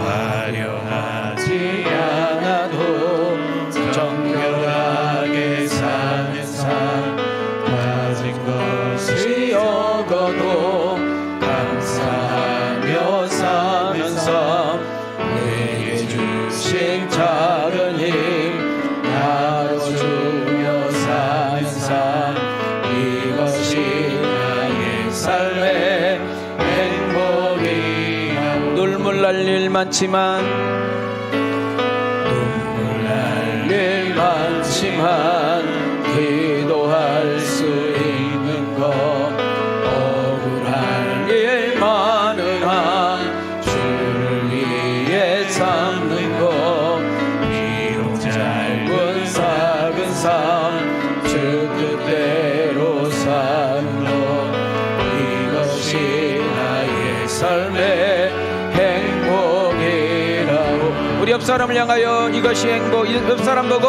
화려하지 않아도 정결하게 사는 삶, 가진 것이 적어도 감사하며 사면서 내게 주신 작은 힘 나눠주며 사는 삶, 이것이 나의 삶의 행복이라. 눈물 날 일 많지만 기도할 수 있는 것, 억울할 일 많으나 주를 위해 삼는 것, 비록 짧은 작은 삶 주 뜻대로 사는 것, 이것이 나의 삶의 행복이라고. 우리 옆 사람을 향하여 이것이 행복. 옆 사람 보고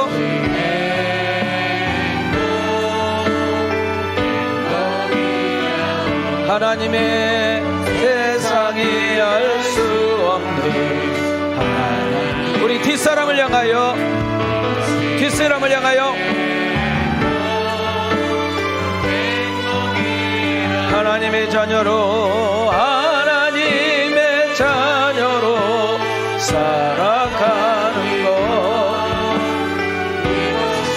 하나님의 세상이 알 수 없는 하나님. 우리 뒷사람을 향하여 하나님의 자녀로 살아가는 것, 이것이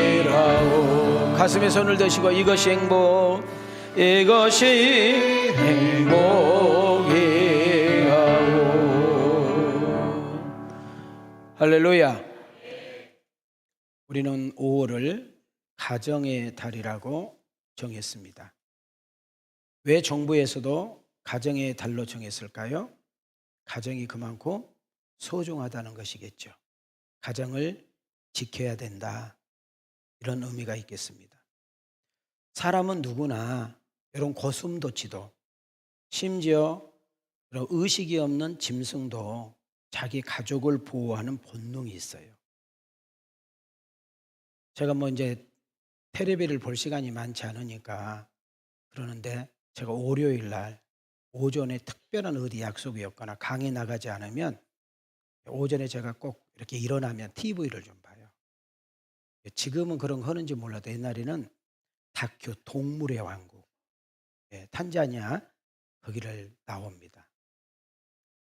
행복이라고. 가슴에 손을 대시고 이것이 행복, 이것이 행복이라고. 할렐루야. 우리는 5월을 가정의 달이라고 정했습니다. 왜 정부에서도 가정의 달로 정했을까요? 가정이 그만큼 소중하다는 것이겠죠. 가정을 지켜야 된다, 이런 의미가 있겠습니다. 사람은 누구나 이런 고슴도치도, 심지어 이런 의식이 없는 짐승도 자기 가족을 보호하는 본능이 있어요. 제가 이제 텔레비를 볼 시간이 많지 않으니까 그러는데, 제가 월요일 날 오전에 특별한 어디 약속이었거나 강에 나가지 않으면 오전에 제가 꼭 이렇게 일어나면 TV를 좀 봐요. 지금은 그런 거 하는지 몰라도 옛날에는 다큐 동물의 왕국, 탄자니아 거기를 나옵니다.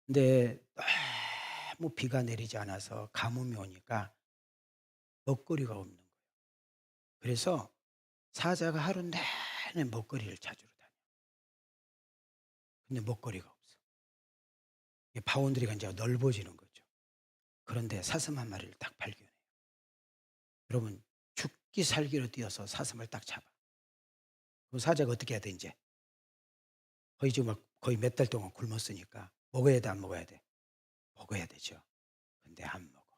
근데 너무 비가 내리지 않아서 가뭄이 오니까 먹거리가 없는 거예요. 그래서 사자가 하루 내내 먹거리를 찾으러 다녀요. 근데 먹거리가 없어. 바운드리가 이제 넓어지는 거죠. 그런데 사슴 한 마리를 딱 발견해요. 여러분, 죽기 살기로 뛰어서 사슴을 딱 잡아. 그럼 사자가 어떻게 해야 돼? 이제 거의 지금 거의 몇 달 동안 굶었으니까 먹어야 돼, 안 먹어야 돼? 먹어야 되죠. 근데 안 먹어.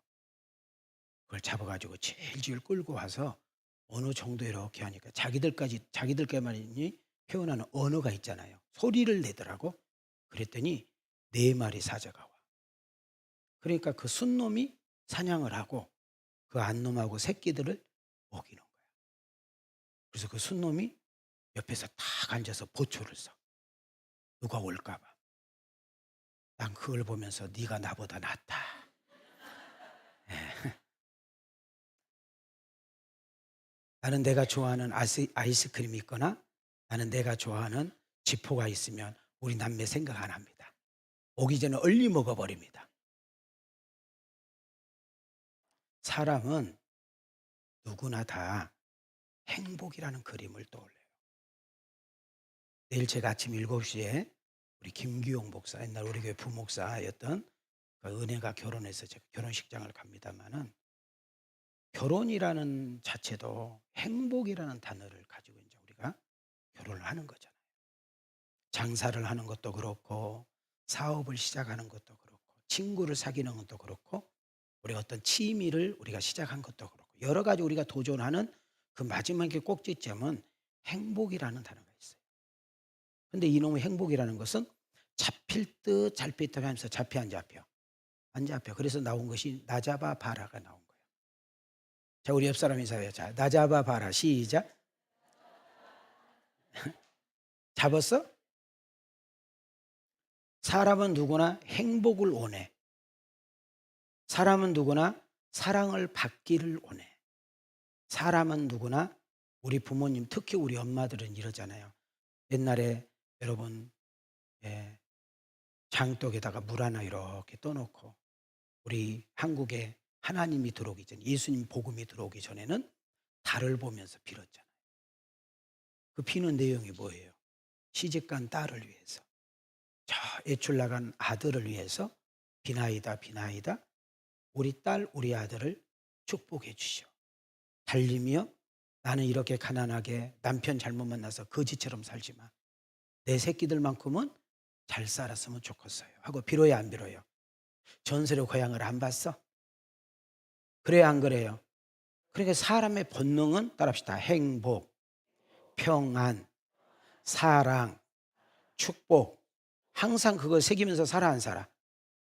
그걸 잡아가지고 질질 끌고 와서 어느 정도 이렇게 하니까 자기들께만이 표현하는 언어가 있잖아요. 소리를 내더라고. 그랬더니 4마리 사자가 와. 그러니까 그 순놈이 사냥을 하고 그 안놈하고 새끼들을 먹이는 거야. 그래서 그 순놈이 옆에서 탁 앉아서 보초를 써. 누가 올까 봐. 난 그걸 보면서 네가 나보다 낫다. 나는 내가 좋아하는 아이스크림이 있거나 나는 내가 좋아하는 지포가 있으면 우리 남매 생각 안 합니다. 오기 전에 얼리 먹어버립니다. 사람은 누구나 다 행복이라는 그림을 떠올려요. 내일 제가 아침 7시에 우리 김규용 목사, 옛날 우리 교회 부목사였던 그 은혜가 결혼해서 제가 결혼식장을 갑니다만은, 결혼이라는 자체도 행복이라는 단어를 가지고 이제 우리가 결혼을 하는 거잖아요. 장사를 하는 것도 그렇고, 사업을 시작하는 것도 그렇고, 친구를 사귀는 것도 그렇고, 우리 어떤 취미를 우리가 시작한 것도 그렇고, 여러 가지 우리가 도전하는 그 마지막에 꼭지점은 행복이라는 단어가 있어요. 근데 이놈의 행복이라는 것은 잡힐 듯 잡힐 듯 하면서 잡혀 안 잡혀? 안 잡혀. 그래서 나온 것이 나 잡아 봐라가 나온 거예요. 자, 우리 옆 사람 인사해요. 자, 나 잡아 봐라. 시작. 잡았어? 사람은 누구나 행복을 원해. 사람은 누구나 사랑을 받기를 원해. 사람은 누구나, 우리 부모님, 특히 우리 엄마들은 이러잖아요. 옛날에 여러분, 장독에다가 물 하나 이렇게 떠놓고, 우리 한국에 하나님이 들어오기 전, 예수님 복음이 들어오기 전에는 달을 보면서 빌었잖아요. 그 비는 내용이 뭐예요? 시집간 딸을 위해서, 저 애출 나간 아들을 위해서, 비나이다 비나이다 우리 딸 우리 아들을 축복해 주시오. 달리며 나는 이렇게 가난하게 남편 잘못 만나서 거지처럼 살지 마. 내 새끼들만큼은 잘 살았으면 좋겠어요 하고 빌어야 안 빌어요? 전설의 고향을 안 봤어? 그래요 안 그래요? 그러니까 사람의 본능은 따라합시다. 행복, 평안, 사랑, 축복, 항상 그걸 새기면서 살아 안 살아?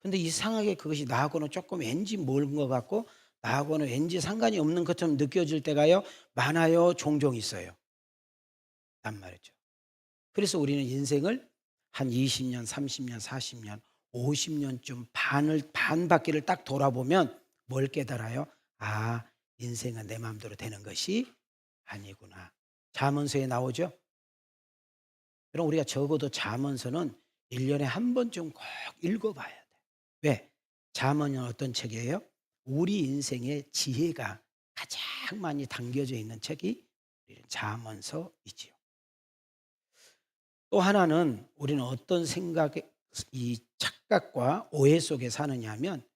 근데 이상하게 그것이 나하고는 조금 왠지 멀은 것 같고 나하고는 왠지 상관이 없는 것처럼 느껴질 때가요 많아요. 종종 있어요. 단 말이죠. 그래서 우리는 인생을 한 20년, 30년, 40년, 50년쯤 반 바퀴를 딱 돌아보면 뭘 깨달아요? 아, 인생은 내 마음대로 되는 것이 아니구나. 잠언서에 나오죠? 그럼 우리가 적어도 잠언서는 1년에 한 번쯤 꼭 읽어봐야 돼. 왜? 잠언은 어떤 책이에요? 우리 인생의 지혜가 가장 많이 담겨져 있는 책이 잠언서이지요. 또 하나는 우리는 어떤 이 착각과 오해 속에 사느냐 하면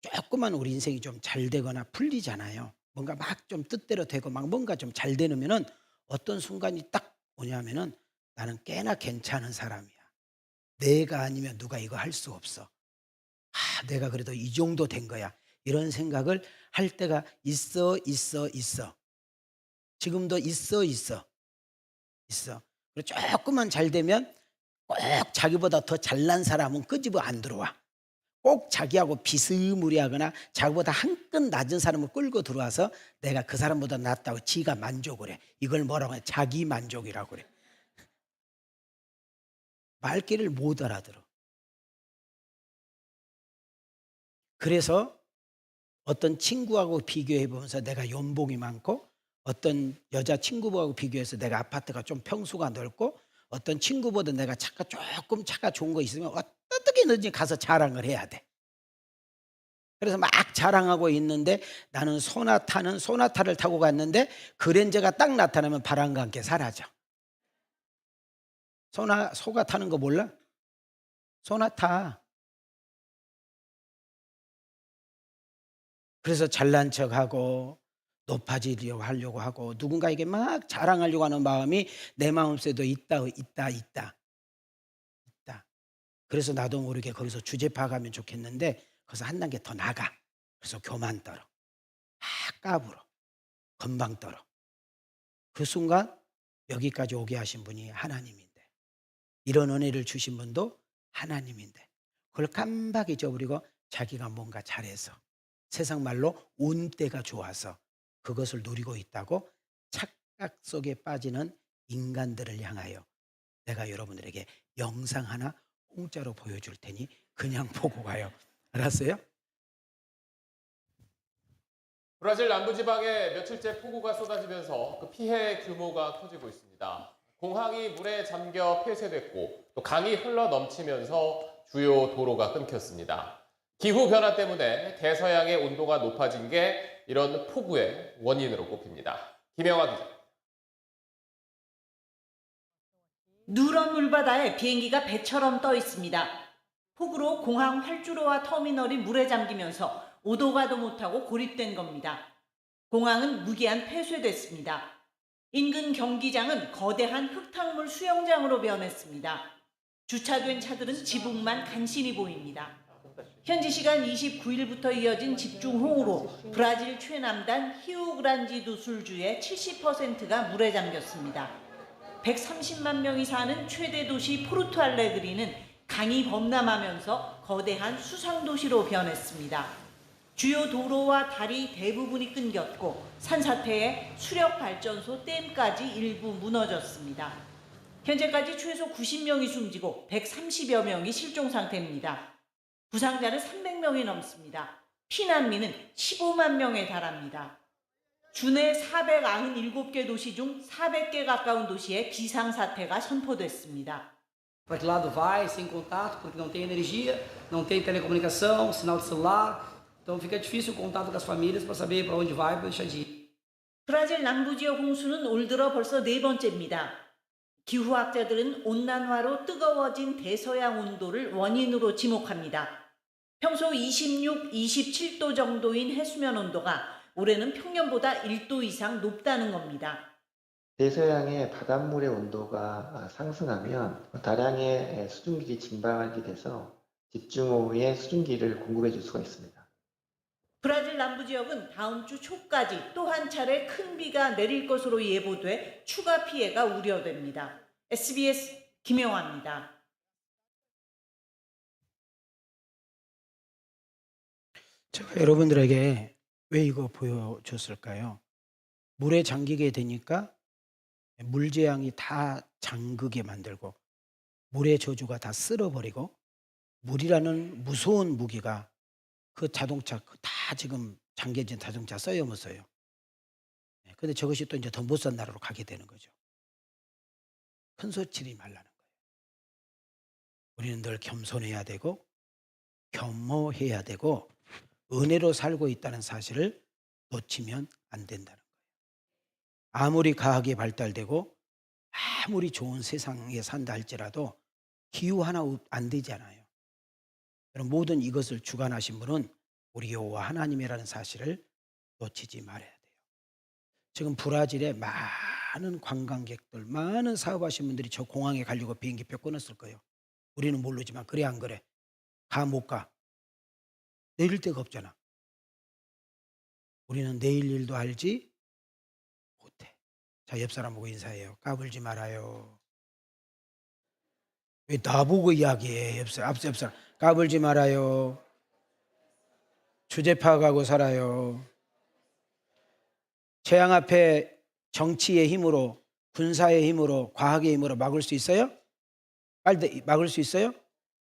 조금만 우리 인생이 좀 잘 되거나 풀리잖아요. 뭔가 막 좀 뜻대로 되고 막 뭔가 좀 잘 되면은 어떤 순간이 딱 오냐면은 나는 꽤나 괜찮은 사람이야. 내가 아니면 누가 이거 할 수 없어. 아, 내가 그래도 이 정도 된 거야. 이런 생각을 할 때가 있어. 지금도 있어. 그리고 조금만 잘 되면 꼭 자기보다 더 잘난 사람은 끄집어 안 들어와. 꼭 자기하고 비스무리하거나 자기보다 한 끗 낮은 사람을 끌고 들어와서 내가 그 사람보다 낫다고 지가 만족을 해. 이걸 뭐라고 해? 자기 만족이라고 그래. 말귀를 못 알아들어. 그래서 어떤 친구하고 비교해 보면서 내가 연봉이 많고 어떤 여자 친구하고 비교해서 내가 아파트가 좀 평수가 넓고 어떤 친구보다 내가 조금 차가 좋은 거 있으면 어떻게든지 가서 자랑을 해야 돼. 그래서 막 자랑하고 있는데 나는 소나타를 타고 갔는데 그랜저가 딱 나타나면 바람과 함께 사라져. 소가 타는 거 몰라? 소나타. 그래서 잘난 척하고 높아지려고 하려고 하고 누군가에게 막 자랑하려고 하는 마음이 내 마음속에도 있다. 그래서 나도 모르게 거기서 주제 파악하면 좋겠는데 거기서 한 단계 더 나가. 그래서 교만 떨어. 까불어. 건방 떨어. 그 순간 여기까지 오게 하신 분이 하나님인데 이런 은혜를 주신 분도 하나님인데 그걸 깜빡 잊어버리고 자기가 뭔가 잘해서 세상 말로 운때가 좋아서 그것을 누리고 있다고 착각 속에 빠지는 인간들을 향하여 내가 여러분들에게 영상 하나 공짜로 보여줄 테니 그냥 보고 가요. 알았어요? 브라질 남부지방에 며칠째 폭우가 쏟아지면서 그 피해 규모가 커지고 있습니다. 공항이 물에 잠겨 폐쇄됐고 또 강이 흘러 넘치면서 주요 도로가 끊겼습니다. 기후변화 때문에 대서양의 온도가 높아진 게 이런 폭우의 원인으로 꼽힙니다. 김영하 기자. 누런 물바다에 비행기가 배처럼 떠 있습니다. 폭우로 공항 활주로와 터미널이 물에 잠기면서 오도 가도 못하고 고립된 겁니다. 공항은 무기한 폐쇄됐습니다. 인근 경기장은 거대한 흙탕물 수영장으로 변했습니다. 주차된 차들은 지붕만 간신히 보입니다. 현지 시간 29일부터 이어진 집중호우로 브라질 최남단 히우그란지두 술주의 70%가 물에 잠겼습니다. 130만 명이 사는 최대 도시 포르투알레그리는 강이 범람하면서 거대한 수상도시로 변했습니다. 주요 도로와 다리 대부분이 끊겼고 산사태에 수력발전소 댐까지 일부 무너졌습니다. 현재까지 최소 90명이 숨지고 130여 명이 실종 상태입니다. 부상자는 300명이 넘습니다. 피난민은 15만 명에 달합니다. 주내 497개 도시 중 400개 가까운 도시에 비상사태가 선포됐습니다. Para que lado vai, sem contato, porque não tem energia, não tem telecomunicação, sinal de celular. Então fica difícil o contato com as famílias para saber para onde vai, para deixar de ir. 브라질 남부 지역 홍수는 올 들어 벌써 4번째입니다. 기후학자들은 온난화로 뜨거워진 대서양 온도를 원인으로 지목합니다. 평소 26, 27도 정도인 해수면 온도가 올해는 평년보다 1도 이상 높다는 겁니다. 대서양의 바닷물의 온도가 상승하면 다량의 수증기가 증발하게 돼서 집중호우의 수증기를 공급해 줄 수가 있습니다. 브라질 남부 지역은 다음 주 초까지 또 한 차례 큰 비가 내릴 것으로 예보돼 추가 피해가 우려됩니다. SBS 김영화입니다. 제가 여러분들에게 왜 이거 보여줬을까요? 물에 잠기게 되니까 물재앙이 다 잠그게 만들고 물의 저주가 다 쓸어버리고 물이라는 무서운 무기가 그 자동차 다 지금 잠겨진 자동차 써요. 근데 저것이 또 이제 더 못 산 나라로 가게 되는 거죠. 큰 소치리 말라는 거예요. 우리는 늘 겸손해야 되고 겸허해야 되고 은혜로 살고 있다는 사실을 놓치면 안 된다는 거예요. 아무리 과학이 발달되고 아무리 좋은 세상에 산다 할지라도 기후 하나 안 되잖아요. 그럼 모든 이것을 주관하신 분은 우리 여호와 하나님이라는 사실을 놓치지 말아야 돼요. 지금 브라질에 많은 관광객들, 많은 사업하신 분들이 저 공항에 가려고 비행기표 끊었을 거예요. 우리는 모르지만 그래 안 그래? 가 못 가? 내릴 데가 없잖아. 우리는 내일 일도 알지 못해. 자, 옆 사람 보고 인사해요. 까불지 말아요. 왜 나보고 이야기해? 옆 사람. 까불지 말아요. 주제 파악하고 살아요. 재앙 앞에 정치의 힘으로, 군사의 힘으로, 과학의 힘으로 막을 수 있어요? 빨리 막을 수 있어요?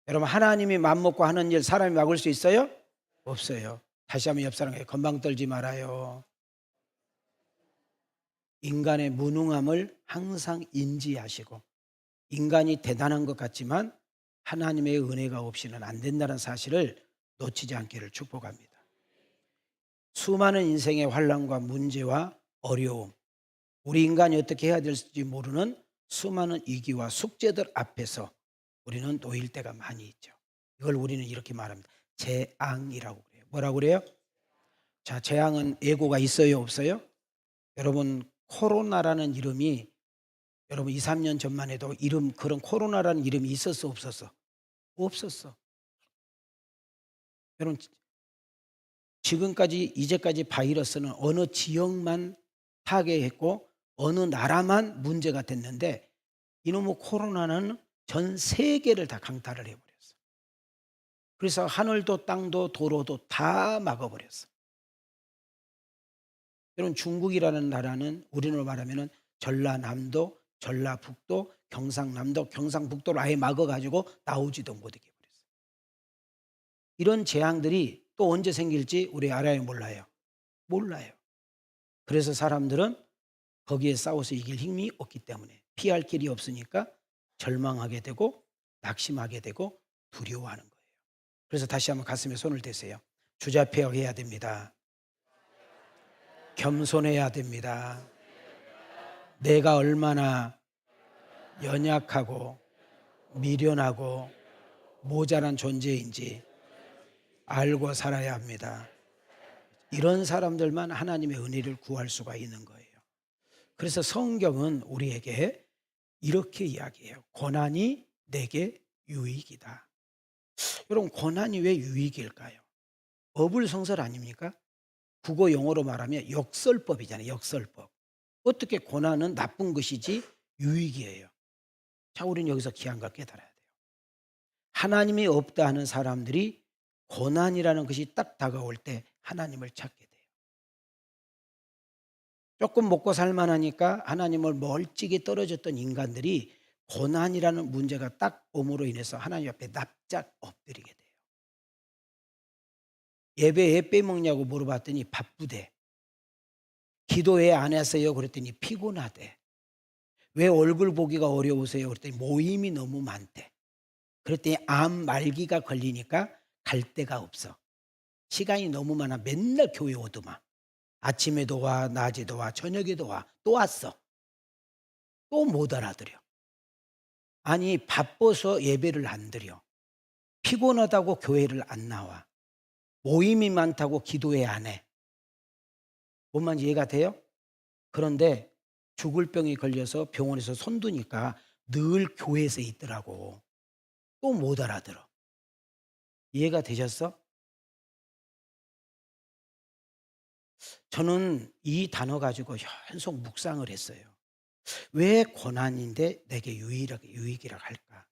여러분, 하나님이 맘먹고 하는 일 사람이 막을 수 있어요? 없어요. 다시 한번 옆 사람에게 건방 떨지 말아요. 인간의 무능함을 항상 인지하시고 인간이 대단한 것 같지만 하나님의 은혜가 없이는 안 된다는 사실을 놓치지 않기를 축복합니다. 수많은 인생의 환난과 문제와 어려움, 우리 인간이 어떻게 해야 될지 모르는 수많은 위기와 숙제들 앞에서 우리는 놓일 때가 많이 있죠. 이걸 우리는 이렇게 말합니다. 재앙이라고 그래요. 뭐라고 그래요? 자, 재앙은 예고가 있어요, 없어요? 여러분, 코로나라는 이름이 여러분 2, 3년 전만 해도 그런 코로나라는 이름이 있었어, 없었어? 없었어. 여러분, 지금까지 이제까지 바이러스는 어느 지역만 파괴했고 어느 나라만 문제가 됐는데 이놈의 코로나는 전 세계를 다 강타를 해버렸어. 그래서 하늘도 땅도 도로도 다 막아버렸어. 여러분, 중국이라는 나라는 우리로 말하면 전라남도, 전라북도, 경상남도, 경상북도를 아예 막아가지고 나오지도 못하게 해버렸어. 이런 재앙들이 또 언제 생길지 우리 알아요, 몰라요? 몰라요. 그래서 사람들은 거기에 싸워서 이길 힘이 없기 때문에 피할 길이 없으니까 절망하게 되고 낙심하게 되고 두려워하는 거예요. 그래서 다시 한번 가슴에 손을 대세요. 주자폐역해야 됩니다. 겸손해야 됩니다. 내가 얼마나 연약하고 미련하고 모자란 존재인지 알고 살아야 합니다. 이런 사람들만 하나님의 은혜를 구할 수가 있는 거예요. 그래서 성경은 우리에게 이렇게 이야기해요. 고난이 내게 유익이다. 여러분, 고난이 왜 유익일까요? 어불성설 아닙니까? 국어 용어로 말하면 역설법이잖아요. 역설법. 어떻게 고난은 나쁜 것이지 유익이에요. 자, 우리는 여기서 귀한 걸 깨달아야 돼요. 하나님이 없다 하는 사람들이 고난이라는 것이 딱 다가올 때 하나님을 찾게 돼요. 조금 먹고 살만하니까 하나님을 멀찍이 떨어졌던 인간들이 고난이라는 문제가 딱 옴으로 인해서 하나님 앞에 납작 엎드리게 돼요. 예배 왜 빼먹냐고 물어봤더니 바쁘대. 기도 왜 안 하세요? 그랬더니 피곤하대. 왜 얼굴 보기가 어려우세요? 그랬더니 모임이 너무 많대. 그랬더니 암 말기가 걸리니까 갈 데가 없어. 시간이 너무 많아. 맨날 교회 오더만. 아침에도 와, 낮에도 와, 저녁에도 와. 또 왔어. 또 못 알아들여. 아니 바빠서 예배를 안 드려. 피곤하다고 교회를 안 나와. 모임이 많다고 기도회 안 해. 뭔 말인지 이해가 돼요? 그런데 죽을 병이 걸려서 병원에서 손두니까 늘 교회에서 있더라고. 또 못 알아들어. 이해가 되셨어? 저는 이 단어 가지고 계속 묵상을 했어요. 왜 고난인데 내게 유익이라 할까?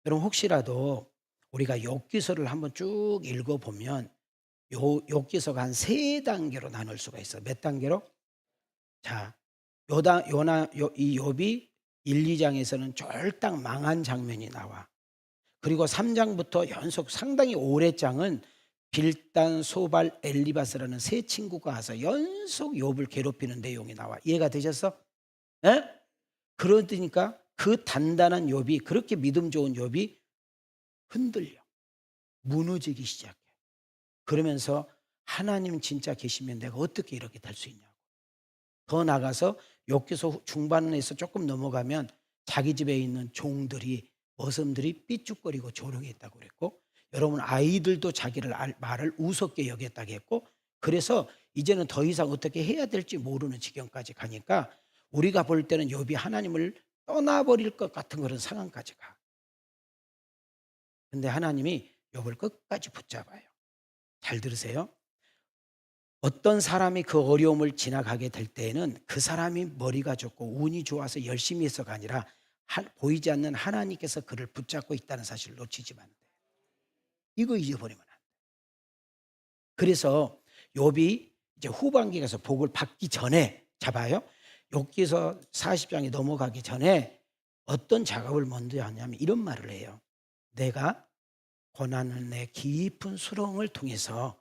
여러분 혹시라도 우리가 욥기서를 한번 쭉 읽어보면 욥기서가 한 3단계로 나눌 수가 있어. 몇 단계로? 자, 이 욥이 1, 2장에서는 쫄딱 망한 장면이 나와. 그리고 3장부터 연속 상당히 오래 장은 빌단, 소발, 엘리바스라는 세 친구가 와서 연속 욥을 괴롭히는 내용이 나와. 이해가 되셨어? 예? 그러니까 그 단단한 욥이, 그렇게 믿음 좋은 욥이 흔들려. 무너지기 시작해. 그러면서 하나님 진짜 계시면 내가 어떻게 이렇게 될 수 있냐고. 더 나가서 욥기서 중반에서 조금 넘어가면 자기 집에 있는 종들이, 머슴들이 삐죽거리고 조롱했다고 그랬고, 여러분 아이들도 자기를 말을 우습게 여겼다고 했고, 그래서 이제는 더 이상 어떻게 해야 될지 모르는 지경까지 가니까 우리가 볼 때는 욥이 하나님을 떠나버릴 것 같은 그런 상황까지 가. 근데 하나님이 욥을 끝까지 붙잡아요. 잘 들으세요. 어떤 사람이 그 어려움을 지나가게 될 때에는 그 사람이 머리가 좋고 운이 좋아서 열심히 해서가 아니라 보이지 않는 하나님께서 그를 붙잡고 있다는 사실을 놓치지 않는다. 이거 잊어버리면 안 돼. 그래서 욥이 이제 후반기에 가서 복을 받기 전에, 잡아요. 욥기서 40장이 넘어가기 전에 어떤 작업을 먼저 하냐면 이런 말을 해요. 내가 고난을 내 깊은 수렁을 통해서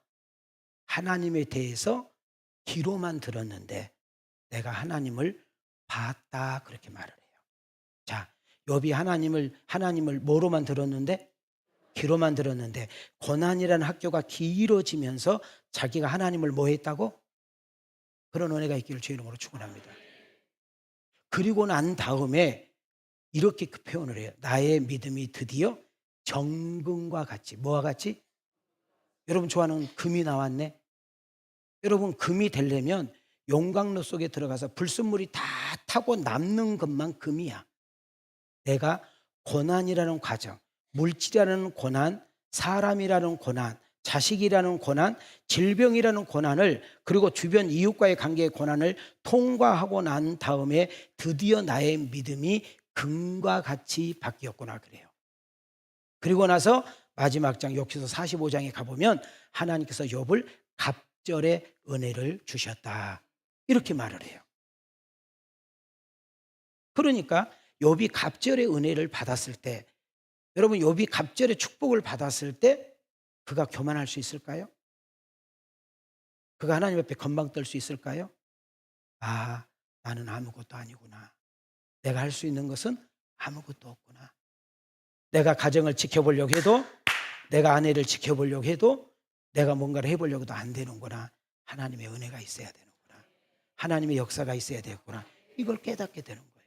하나님에 대해서 귀로만 들었는데 내가 하나님을 봤다, 그렇게 말을 해요. 자, 욥이 하나님을 뭐로만 들었는데? 귀로만 들었는데, 고난이라는 학교가 길어지면서 자기가 하나님을 뭐 했다고? 그런 은혜가 있기를 주의 이름으로 축원합니다. 그리고 난 다음에 이렇게 그 표현을 해요. 나의 믿음이 드디어 정금과 같이. 뭐와 같이? 여러분 좋아하는 금이 나왔네. 여러분 금이 되려면 용광로 속에 들어가서 불순물이 다 타고 남는 것만 금이야. 내가 고난이라는 과정, 물질이라는 고난, 사람이라는 고난, 자식이라는 고난, 질병이라는 고난을, 그리고 주변 이웃과의 관계의 고난을 통과하고 난 다음에 드디어 나의 믿음이 금과 같이 바뀌었구나, 그래요. 그리고 나서 마지막 장 욥기서 45장에 가보면 하나님께서 욥을 갑절의 은혜를 주셨다, 이렇게 말을 해요. 그러니까 욥이 갑절의 은혜를 받았을 때, 여러분 욥이 갑절의 축복을 받았을 때 그가 교만할 수 있을까요? 그가 하나님 앞에 건방 떨 수 있을까요? 아, 나는 아무것도 아니구나. 내가 할 수 있는 것은 아무것도 없구나. 내가 가정을 지켜보려고 해도, 내가 아내를 지켜보려고 해도, 내가 뭔가를 해보려고도 안 되는구나. 하나님의 은혜가 있어야 되는구나. 하나님의 역사가 있어야 되겠구나. 이걸 깨닫게 되는 거예요.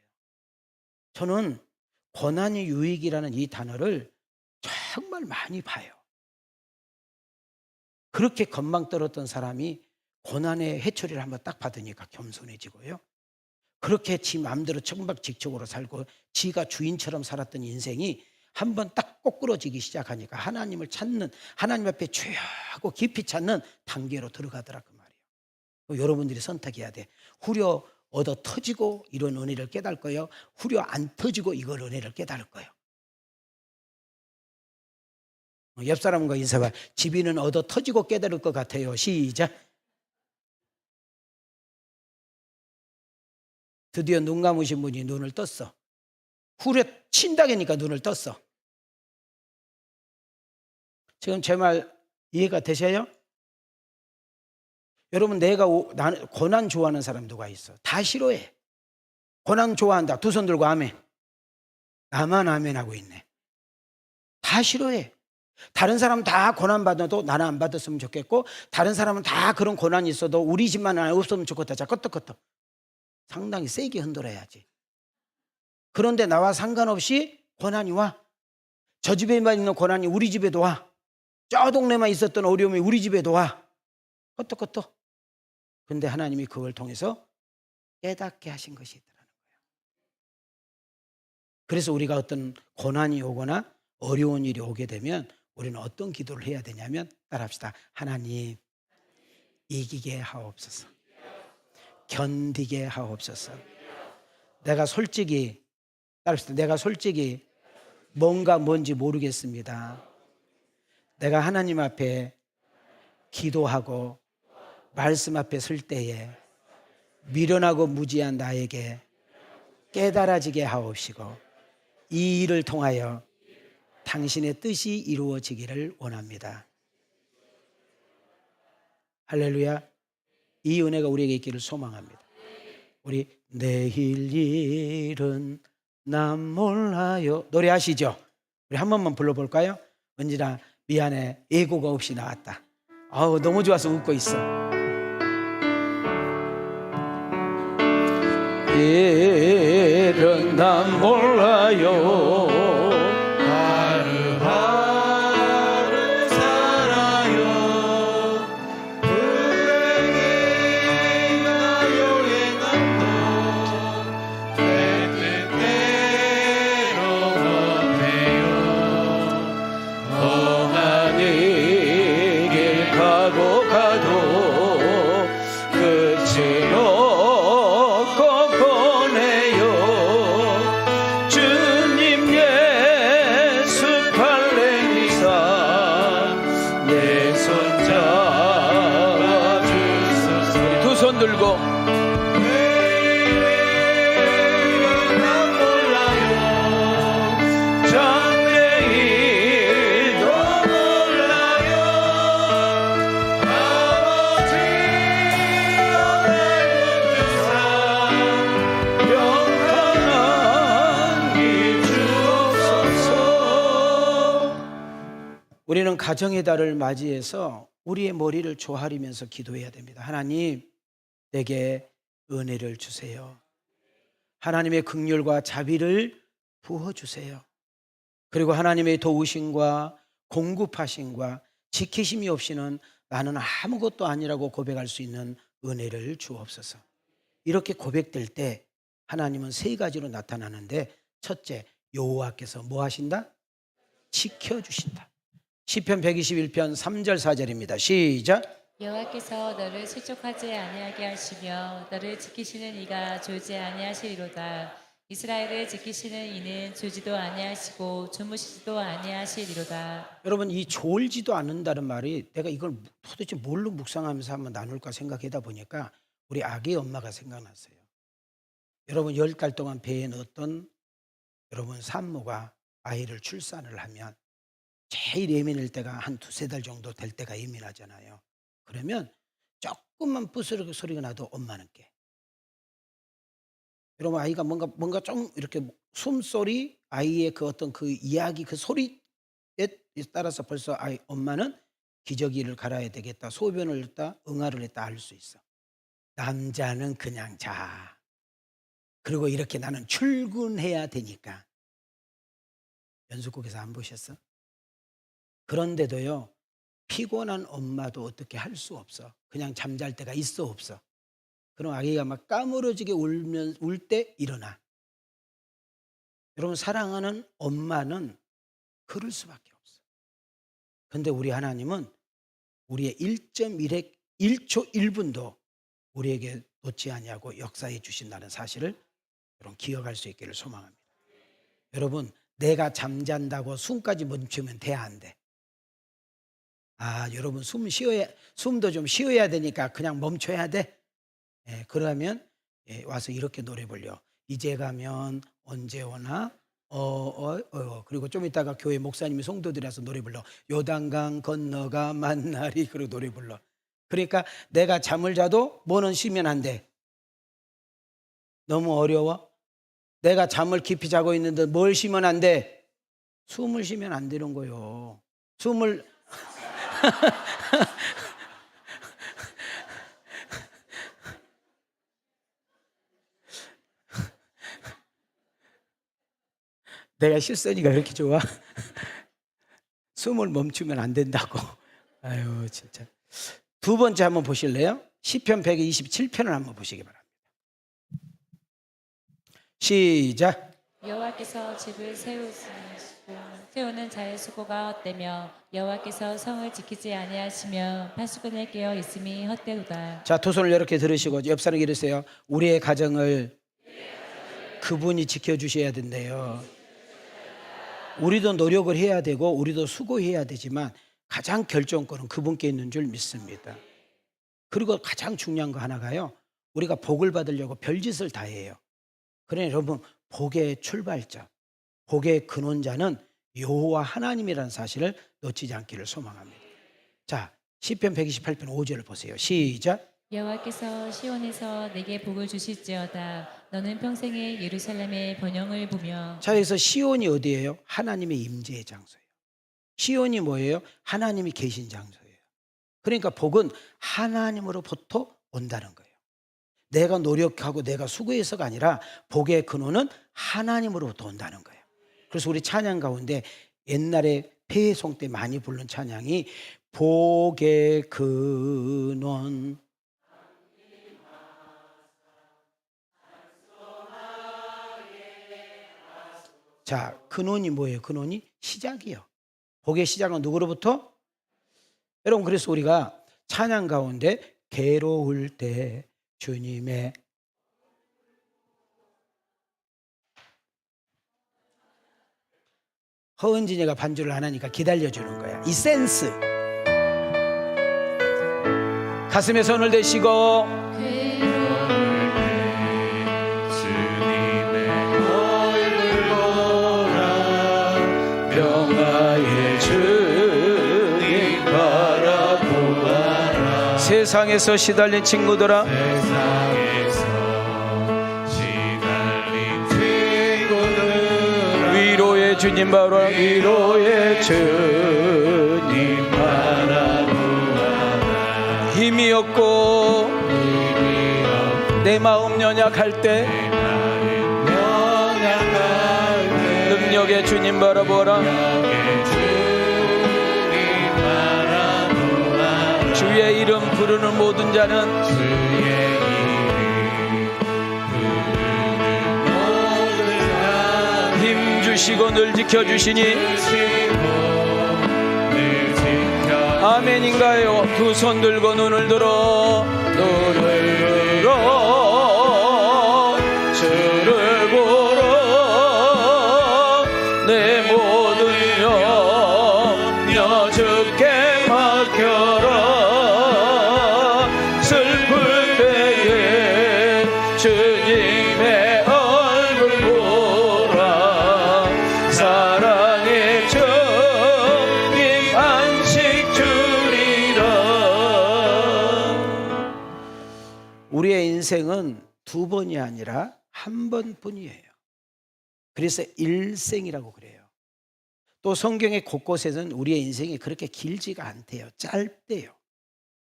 저는 고난이 유익이라는 이 단어를 정말 많이 봐요. 그렇게 건망 떨었던 사람이 고난의 해초리를 한번 딱 받으니까 겸손해지고요. 그렇게 지 마음대로 청박직적으로 살고 지가 주인처럼 살았던 인생이 한번 딱 꼬꾸러지기 시작하니까 하나님을 찾는, 하나님 앞에 죄하고 깊이 찾는 단계로 들어가더라, 그 말이에요. 여러분들이 선택해야 돼. 후려 얻어 터지고 이런 은혜를 깨달을 거예요? 후려 안 터지고 이걸 은혜를 깨달을 거예요? 옆 사람과 인사가, 집이는 얻어 터지고 깨달을 것 같아요. 시작. 드디어 눈 감으신 분이 눈을 떴어. 후려 친다니까 눈을 떴어. 지금 제 말 이해가 되셔요? 여러분, 나는 고난 좋아하는 사람 누가 있어? 다 싫어해. 고난 좋아한다. 두 손 들고 아멘. 나만 아멘 하고 있네. 다 싫어해. 다른 사람 다 고난 받아도 나는 안 받았으면 좋겠고, 다른 사람은 다 그런 고난이 있어도 우리 집만 없으면 좋겠다. 자, 끄떡끄떡. 상당히 세게 흔들어야지. 그런데 나와 상관없이 고난이 와. 저 집에만 있는 고난이 우리 집에도 와. 저 동네만 있었던 어려움이 우리 집에도 와. 끄떡끄떡. 근데 하나님이 그걸 통해서 깨닫게 하신 것이 있더라는 거예요. 그래서 우리가 어떤 고난이 오거나 어려운 일이 오게 되면 우리는 어떤 기도를 해야 되냐면, 따라합시다. 하나님, 이기게 하옵소서. 견디게 하옵소서. 내가 솔직히, 따라합시다. 내가 솔직히 뭔지 모르겠습니다. 내가 하나님 앞에 기도하고 말씀 앞에 설 때에 미련하고 무지한 나에게 깨달아지게 하옵시고, 이 일을 통하여 당신의 뜻이 이루어지기를 원합니다. 할렐루야. 이 은혜가 우리에게 있기를 소망합니다. 우리 내일 일은 난 몰라요 노래하시죠? 우리 한 번만 불러볼까요? 은진아 미안해, 예고가 없이 나왔다. 아우, 너무 좋아서 웃고 있어. 일은 난 몰라요, 하루하루 살아요. 불행이나 요행함도 내 뜻대로 못해요. 험한 길 가고 끝이 없고 보내요. 주님 예수 팔레미사 내 손 잡아주소서. 우리 두 손 들고 내일은 난 몰라요, 장래일도 몰라요. 아버지여 날 붙드사 평강한 길 주옵소서. 우리는 가정의 달을 맞이해서 우리의 머리를 조아리면서 기도해야 됩니다. 하나님, 내게 은혜를 주세요. 하나님의 긍휼과 자비를 부어주세요. 그리고 하나님의 도우심과 공급하심과 지키심이 없이는 나는 아무것도 아니라고 고백할 수 있는 은혜를 주옵소서. 이렇게 고백될 때 하나님은 세 가지로 나타나는데, 첫째, 여호와께서 뭐 하신다? 지켜주신다. 시편 121편 3절 4절입니다. 시작. 여호와께서 너를 실족하지 아니하게 하시며 너를 지키시는 이가 졸지 아니하시리로다. 이스라엘을 지키시는 이는 졸지도 아니하시고 주무시지도 아니하시리로다. 여러분, 이 졸지도 않는다는 말이, 내가 이걸 도대체 뭘로 묵상하면서 한번 나눌까 생각하다 보니까 우리 아기 엄마가 생각났어요. 여러분, 10달 동안 배에 넣었던 여러분 산모가 아이를 출산을 하면 제일 예민할 때가 한 두세 달 정도 될 때가 예민하잖아요. 그러면 조금만 부스러기 소리가 나도 엄마는 깨. 여러분, 아이가 뭔가 좀 이렇게 숨소리, 아이의 그 어떤 그 이야기, 그 소리에 따라서 벌써 엄마는 기저귀를 갈아야 되겠다, 소변을 했다, 응아를 했다 알 수 있어. 남자는 그냥 자. 그리고 이렇게 나는 출근해야 되니까. 연수국에서 안 보셨어? 그런데도요, 피곤한 엄마도 어떻게 할 수 없어. 그냥 잠잘 때가 있어 없어. 그럼 아기가 막 까무러지게 울 때 일어나. 여러분, 사랑하는 엄마는 그럴 수밖에 없어. 그런데 우리 하나님은 우리의 1.1초 1분도 우리에게 놓지 아니하고 역사해 주신다는 사실을 여러분 기억할 수 있기를 소망합니다. 여러분, 내가 잠잔다고 숨까지 멈추면 돼, 안 돼? 여러분, 숨도 좀 쉬어야 되니까 그냥 멈춰야 돼. 그러면 와서 이렇게 노래 불려. 이제 가면 언제 오나 그리고 좀 이따가 교회 목사님이 성도들이라서 노래 불러. 요단강 건너가 만나리. 그리고 노래 불러. 그러니까 내가 잠을 자도 뭐는 쉬면 안 돼. 너무 어려워? 내가 잠을 깊이 자고 있는데 뭘 쉬면 안 돼? 숨을 쉬면 안 되는 거요. 숨을 내가 실선이가 그렇게 좋아? 숨을 멈추면 안 된다고. 아유 진짜. 두 번째 한번 보실래요? 시편 127편을 한번 보시기 바랍니다. 시작. 여호와께서 집을 세우는 자의 수고가 헛되며 여호와께서 성을 지키지 아니하시며 파수꾼을 깨어 있음이 헛되도다. 자, 두 손을 이렇게 들으시고 옆 사람에게 이러세요. 우리의 가정을 그분이 지켜주셔야 된대요. 우리도 노력을 해야 되고 우리도 수고해야 되지만 가장 결정권은 그분께 있는 줄 믿습니다. 그리고 가장 중요한 거 하나가요. 우리가 복을 받으려고 별짓을 다 해요. 그러니 여러분, 복의 출발점, 복의 근원자는 여호와 하나님이라는 사실을 놓치지 않기를 소망합니다. 자, 시편 128편 5절을 보세요. 시작. 여호와께서 시온에서 내게 복을 주실지어다. 너는 평생에 예루살렘의 번영을 보며. 자, 여기서 시온이 어디예요? 하나님의 임재의 장소예요. 시온이 뭐예요? 하나님이 계신 장소예요. 그러니까 복은 하나님으로부터 온다는 거예요. 내가 노력하고 내가 수고해서가 아니라 복의 근원은 하나님으로부터 온다는 거예요. 그래서 우리 찬양 가운데 옛날에 폐송 때 많이 부른 찬양이 복의 근원. 자, 근원이 뭐예요? 근원이 시작이요. 복의 시작은 누구로부터? 여러분, 그래서 우리가 찬양 가운데 괴로울 때 주님의 허은진이가 반주를 안 하니까 기다려주는 거야. 이 센스. 가슴에 손을 대시고 평화의 주님 바라보아라. 세상에서 시달린 친구들아, 위로의 주님 바라보아라. 위로의 주님 바라보아라. 힘이 없고 내 마음 연약할 때 능력의 주님 바라보라. 주의 이름 부르는 모든 자는 힘 주시고 늘 지켜주시니 아멘인가요? 두 손 들고 눈을 들어 주를 보러 내 모든 염려 주께 맡겨라. 슬플 때에 주님의 얼굴 보라. 사랑의 주님 안식 주리라. 우리의 인생은 두 번이 아니라 한 번뿐이에요. 그래서 일생이라고 그래요. 또 성경의 곳곳에서는 우리의 인생이 그렇게 길지가 않대요. 짧대요.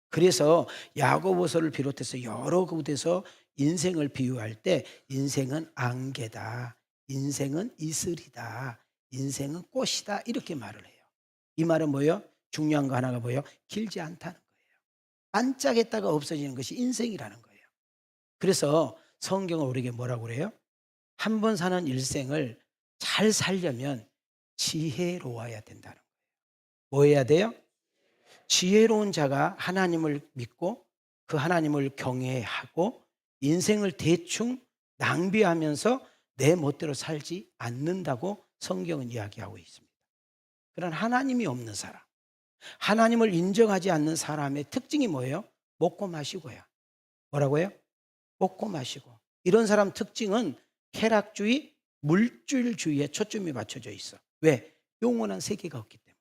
그래서 야고보서를 비롯해서 여러 곳에서 인생을 비유할 때 인생은 안개다, 인생은 이슬이다, 인생은 꽃이다 이렇게 말을 해요. 이 말은 뭐예요? 중요한 거 하나가 뭐예요? 길지 않다는 거예요. 반짝했다가 없어지는 것이 인생이라는 거예요. 그래서 성경은 우리에게 뭐라고 그래요? 한 번 사는 일생을 잘 살려면 지혜로워야 된다는 거예요. 뭐 해야 돼요? 지혜로운 자가 하나님을 믿고 그 하나님을 경외하고 인생을 대충 낭비하면서 내 멋대로 살지 않는다고 성경은 이야기하고 있습니다. 그런 하나님이 없는 사람, 하나님을 인정하지 않는 사람의 특징이 뭐예요? 먹고 마시고야. 뭐라고요? 먹고 마시고. 이런 사람 특징은 쾌락주의, 물질주의에 초점이 맞춰져 있어. 왜? 영원한 세계가 없기 때문에.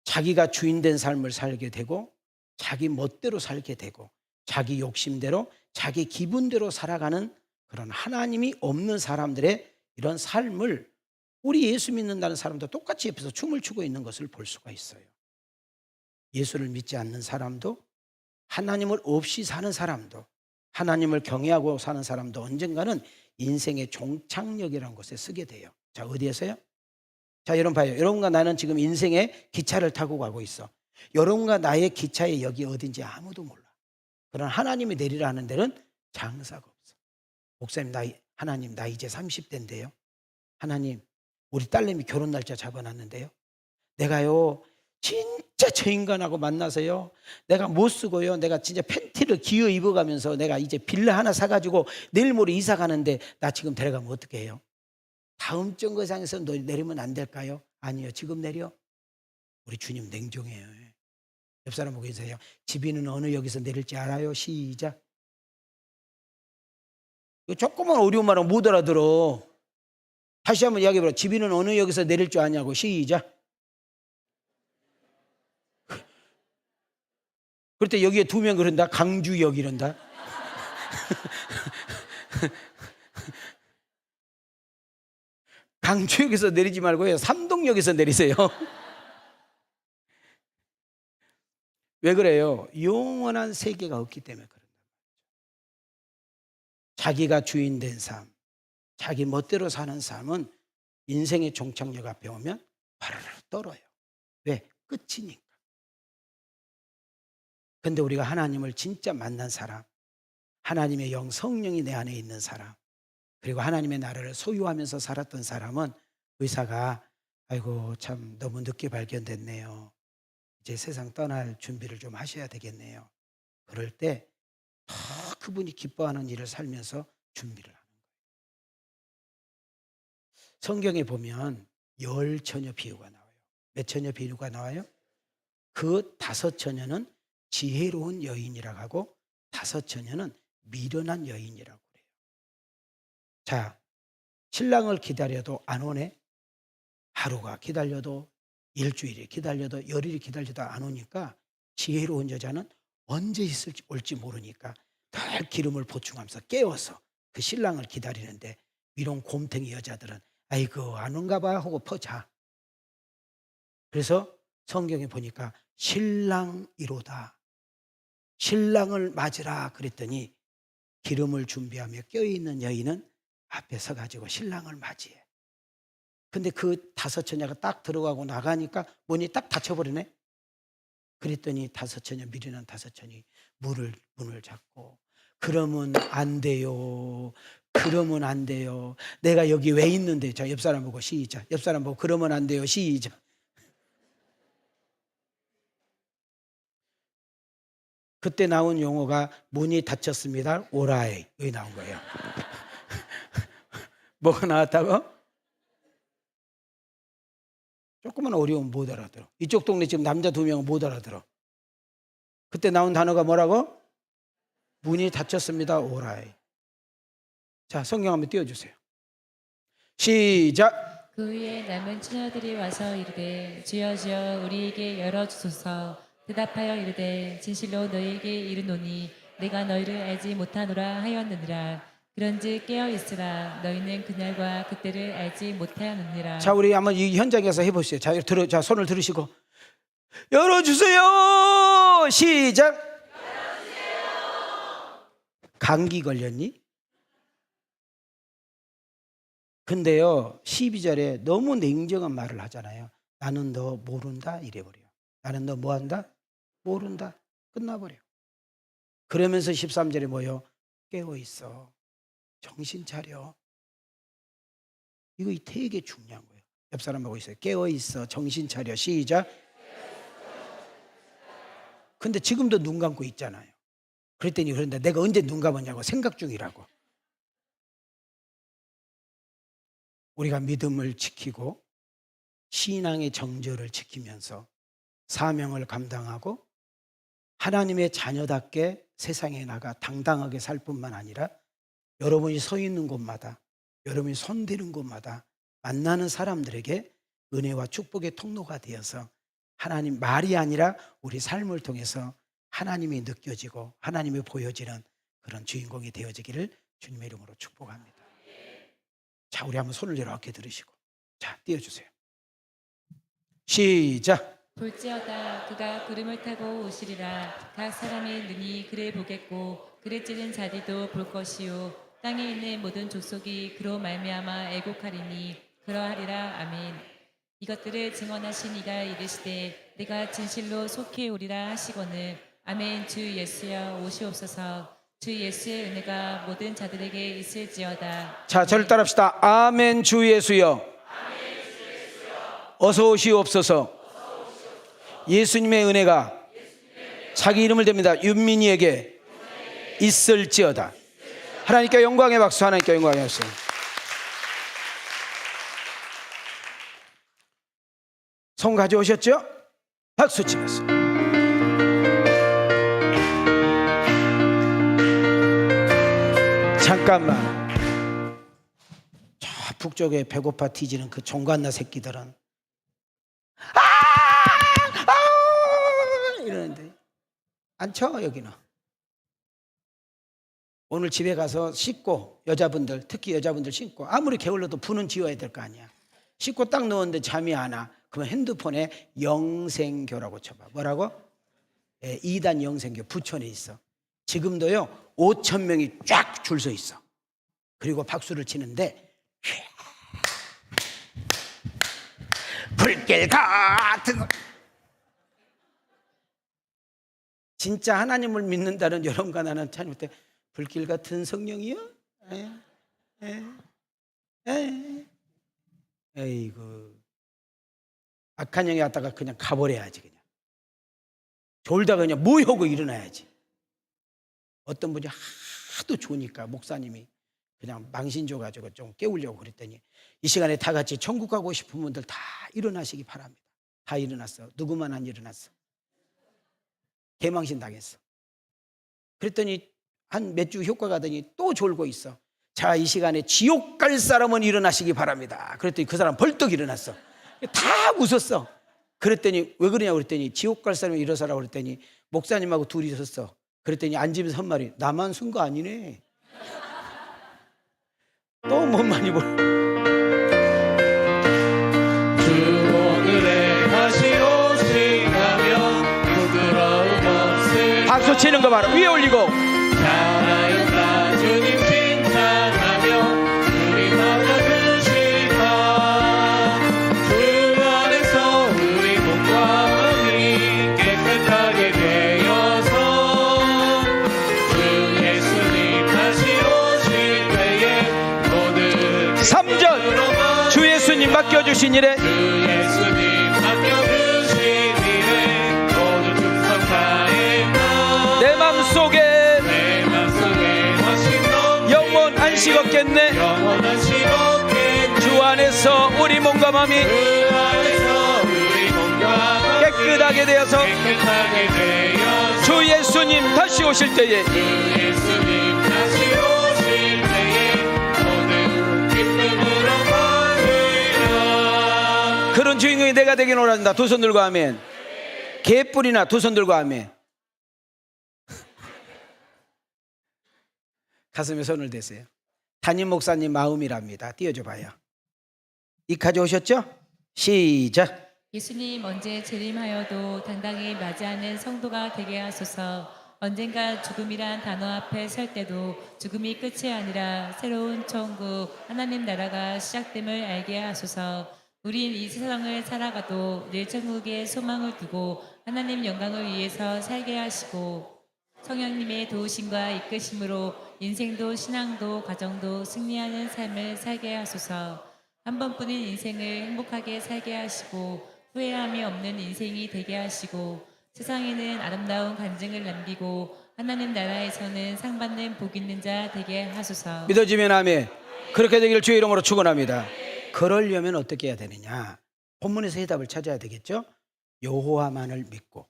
자기가 주인된 삶을 살게 되고 자기 멋대로 살게 되고 자기 욕심대로 자기 기분대로 살아가는 그런 하나님이 없는 사람들의 이런 삶을 우리 예수 믿는다는 사람도 똑같이 옆에서 춤을 추고 있는 것을 볼 수가 있어요. 예수를 믿지 않는 사람도 하나님을 없이 사는 사람도 하나님을 경외하고 사는 사람도 언젠가는 인생의 종착역이라는 곳에 서게 돼요. 자, 어디에서요? 자, 여러분 봐요. 여러분과 나는 지금 인생의 기차를 타고 가고 있어. 여러분과 나의 기차의 역이 어딘지 아무도 몰라. 그러나 하나님이 내리라 하는 데는 장사가 없어. 목사님, 하나님, 나 이제 30대인데요. 하나님, 우리 딸내미 결혼 날짜 잡아놨는데요. 내가요, 진짜 저 인간하고 만나서요, 내가 못 쓰고요, 내가 진짜 팬티를 기어 입어가면서 내가 이제 빌라 하나 사가지고 내일 모레 이사 가는데 나 지금 데려가면 어떻게 해요? 다음 정거장에서 내리면 안 될까요? 아니요, 지금 내려. 우리 주님 냉정해요. 옆 사람 보고 인사해요. 집이는 어느 역에서 내릴지 알아요? 시작. 이거 조그만 어려운 말은 못 알아들어. 다시 한번 이야기해보라. 집이는 어느 역에서 내릴 줄 아냐고. 시작. 그럴 때 여기에 2명 그런다. 강주역 이런다. 강주역에서 내리지 말고요, 삼동역에서 내리세요. 왜 그래요? 영원한 세계가 없기 때문에 그런다. 자기가 주인된 삶, 자기 멋대로 사는 삶은 인생의 종착역 앞에 오면 바르르 떨어요. 왜? 끝이니까. 근데 우리가 하나님을 진짜 만난 사람, 하나님의 영 성령이 내 안에 있는 사람, 그리고 하나님의 나라를 소유하면서 살았던 사람은 의사가 아이고 참 너무 늦게 발견됐네요. 이제 세상 떠날 준비를 좀 하셔야 되겠네요. 그럴 때 더 그분이 기뻐하는 일을 살면서 준비를 하는 거예요. 성경에 보면 10처녀 비유가 나와요. 몇 처녀 비유가 나와요? 그 5처녀는 지혜로운 여인이라고 하고 5처녀는 미련한 여인이라고 그래요. 자, 신랑을 기다려도 안 오네. 하루가 기다려도, 일주일이 기다려도, 열일이 기다려도 안 오니까 지혜로운 여자는 언제 올지 모르니까 늘 기름을 보충하면서 깨워서 그 신랑을 기다리는데, 이런 곰탱이 여자들은 아이고 안 온가 봐 하고 퍼자. 그래서 성경에 보니까 신랑이로다, 신랑을 맞으라 그랬더니 기름을 준비하며 껴있는 여인은 앞에 서가지고 신랑을 맞이해. 근데 그 5처녀가 딱 들어가고 나가니까 문이 딱 닫혀버리네. 그랬더니 5처녀, 미련한 5처녀이 문을 잡고 그러면 안 돼요. 그러면 안 돼요. 내가 여기 왜 있는데. 자, 옆 사람 보고 시작. 옆 사람 보고 그러면 안 돼요. 시작. 그때 나온 용어가 문이 닫혔습니다. 오라이. 여기 나온 거예요. 뭐가 나왔다고? 조금만 어려우면 못 알아들어. 이쪽 동네 지금 남자 2명은 못 알아들어. 그때 나온 단어가 뭐라고? 문이 닫혔습니다. 오라이. 자, 성경 한번 띄워주세요. 시작. 그 후에 남은 처녀들이 와서 이르되 주여 주여 우리에게 열어주소서. 대답하여 이르되 진실로 너희에게 이르노니 내가 너희를 알지 못하노라 하였느니라. 그런즉 깨어있으라. 너희는 그날과 그때를 알지 못하였느니라. 자, 우리 한번 이 현장에서 해보세요. 자, 손을 들으시고 열어주세요. 시작. 열어주세요. 감기 걸렸니? 근데요, 12절에 너무 냉정한 말을 하잖아요. 나는 너 모른다 이래버려요. 나는 너 뭐한다? 모른다. 끝나버려. 그러면서 13절에 뭐요? 깨어있어. 정신 차려. 이거 되게 중요한 거예요. 옆 사람 보고 있어요. 깨어있어. 정신 차려. 시작. 근데 지금도 눈 감고 있잖아요. 그랬더니 그런데 내가 언제 눈 감았냐고 생각 중이라고. 우리가 믿음을 지키고 신앙의 정절을 지키면서 사명을 감당하고 하나님의 자녀답게 세상에 나가 당당하게 살 뿐만 아니라 여러분이 서 있는 곳마다, 여러분이 손대는 곳마다 만나는 사람들에게 은혜와 축복의 통로가 되어서 하나님 말이 아니라 우리 삶을 통해서 하나님이 느껴지고 하나님이 보여지는 그런 주인공이 되어지기를 주님의 이름으로 축복합니다. 자, 우리 한번 손을 이렇게 들으시고, 자, 띄워주세요. 시작. 볼지어다 그가 구름을 타고 오시리라. 각 사람의 눈이 그를 보겠고 그를 찌른 자들도 볼 것이요 땅에 있는 모든 족속이 그로 말미암아 애곡하리니 그러하리라. 아멘. 이것들을 증언하신 이가 이르시되 내가 진실로 속히 오리라 하시거늘. 아멘. 주 예수여 오시옵소서. 주 예수의 은혜가 모든 자들에게 있을지어다. 자, 저를 따라합시다. 아멘. 주 예수여 어서 오시옵소서. 예수님의 은혜가 자기 이름을 댑니다. 윤민이에게 있을지어다. 하나님께 영광의 박수, 하나님께 영광의 박수. 손 가져오셨죠? 박수 치면서. 잠깐만. 저 북쪽에 배고파 뒤지는 그 종갓나 새끼들은 이러는데 안 쳐. 여기는 오늘 집에 가서 씻고, 여자분들 특히 여자분들 씻고, 아무리 게을러도 분은 지워야 될 거 아니야. 씻고 딱 누웠는데 잠이 안 와. 그러면 핸드폰에 영생교라고 쳐봐. 뭐라고? 2단 영생교 부천에 있어. 지금도요 5,000명이 쫙 줄 서 있어. 그리고 박수를 치는데 불길 같은 거. 진짜 하나님을 믿는다는 여러분과 나는 참 때 불길 같은 성령이요? 에이구, 악한 영이 왔다가 그냥 가버려야지. 그냥 졸다가 그냥 뭐하고 일어나야지. 어떤 분이 하도 좋으니까 목사님이 그냥 망신 줘가지고 좀 깨우려고 그랬더니 이 시간에 다 같이 천국 가고 싶은 분들 다 일어나시기 바랍니다. 다 일어났어. 누구만 안 일어났어. 개망신 당했어. 그랬더니 한 몇 주 효과 가더니 또 졸고 있어. 자, 이 시간에 지옥 갈 사람은 일어나시기 바랍니다. 그랬더니 그 사람 벌떡 일어났어. 다 웃었어. 그랬더니 왜 그러냐고 그랬더니 지옥 갈 사람이 일어서라고 그랬더니 목사님하고 둘이 있었어. 그랬더니 앉으면서 한 말이, 나만 쓴 거 아니네. 또 뭔 말이 뭘. 주 오늘에 다시 오신다면 부끄러움 없을 박수 치는 거 봐라. 위에 올리고. 잘하였다 주님 칭찬하며 우리 맡겨주실까. 주 안에서 우리 몸과 마음이 깨끗하게 되어서 주 예수님 다시 오실 때에 모든 3절 주 예수님 맡겨주신 일에 주 예수님 맡겨주신 일에 모두 충성 다했나. 내 맘속에 내 맘속에 훨씬 넘게 영원 안식 없겠네. 영원한 시간에 주 안에서 우리 몸과 마음이 그 안에서 우리 몸과 마음이 깨끗하게 되어서 깨끗하게 되어 주 예수님 다시 오실 때에 주 예수님 다시 오실 때에 모든 기쁨으로 받으라. 그런 주인공이 내가 되길 원한다. 두 손 들고 아멘. 개뿔이나 두 손 들고 아멘. 가슴에 손을 대세요. 담임 목사님 마음이랍니다. 띄워줘 봐요. 이 가져오셨죠? 시작. 예수님 언제 재림하여도 당당히 맞이하는 성도가 되게 하소서. 언젠가 죽음이란 단어 앞에 설 때도 죽음이 끝이 아니라 새로운 천국 하나님 나라가 시작됨을 알게 하소서. 우린 이 세상을 살아가도 늘 천국에 소망을 두고 하나님 영광을 위해서 살게 하시고 성령님의 도우심과 이끄심으로 인생도 신앙도 가정도 승리하는 삶을 살게 하소서. 한 번뿐인 인생을 행복하게 살게 하시고 후회함이 없는 인생이 되게 하시고 세상에는 아름다운 간증을 남기고 하나님 나라에서는 상 받는 복 있는 자 되게 하소서. 믿어지면 아멘. 그렇게 되기를 주의 이름으로 축원합니다. 그러려면 어떻게 해야 되느냐? 본문에서 해답을 찾아야 되겠죠? 여호와만을 믿고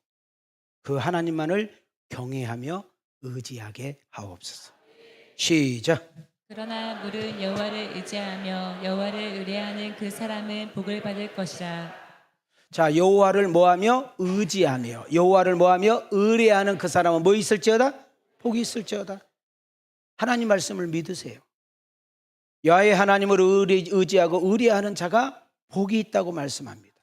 그 하나님만을 경외하며 의지하게 하옵소서. 시작. 그러나 물은 여호와를 의지하며 여호와를 의뢰하는 그 사람은 복을 받을 것이라. 자, 여호와를 뭐하며 의지하며 여호와를 뭐하며 의뢰하는 그 사람은 뭐 있을지어다? 복이 있을지어다. 하나님 말씀을 믿으세요. 여호와의 하나님을 의지하고 의뢰하는 자가 복이 있다고 말씀합니다.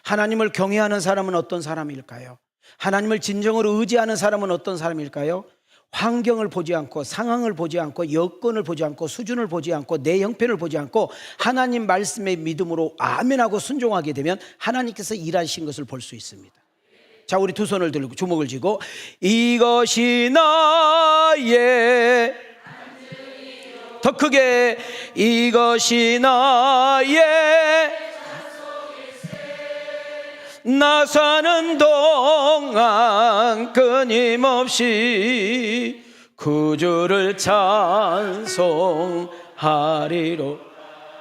하나님을 경외하는 사람은 어떤 사람일까요? 하나님을 진정으로 의지하는 사람은 어떤 사람일까요? 환경을 보지 않고 상황을 보지 않고 여건을 보지 않고 수준을 보지 않고 내 형편을 보지 않고 하나님 말씀의 믿음으로 아멘하고 순종하게 되면 하나님께서 일하신 것을 볼 수 있습니다. 자, 우리 두 손을 들고 주먹을 쥐고 이것이 나의 더 크게 이것이 나의 나 사는 동안 끊임없이 구주를 찬송하리로.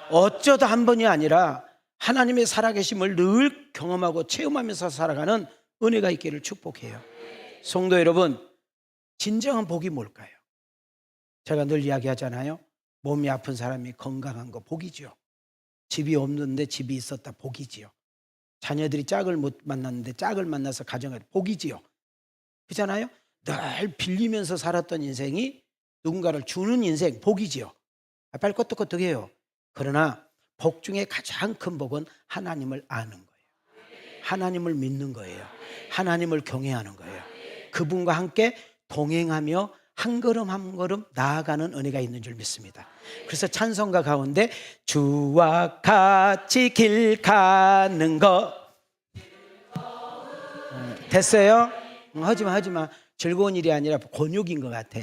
어쩌다 한 번이 아니라 하나님의 살아계심을 늘 경험하고 체험하면서 살아가는 은혜가 있기를 축복해요. 성도 여러분, 진정한 복이 뭘까요? 제가 늘 이야기하잖아요. 몸이 아픈 사람이 건강한 거 복이죠. 집이 없는데 집이 있었다 복이지요. 자녀들이 짝을 못 만났는데 짝을 만나서 가정을 복이지요. 그렇잖아요. 늘 빌리면서 살았던 인생이 누군가를 주는 인생 복이지요. 빨리 껐떡껐떡해요. 그러나 복 중에 가장 큰 복은 하나님을 아는 거예요. 하나님을 믿는 거예요. 하나님을 경외하는 거예요. 그분과 함께 동행하며 한 걸음 한 걸음 나아가는 은혜가 있는 줄 믿습니다. 그래서 찬송가 가운데 주와 같이 길 가는 거 됐어요? 하지마 즐거운 일이 아니라 곤욕인 것 같아.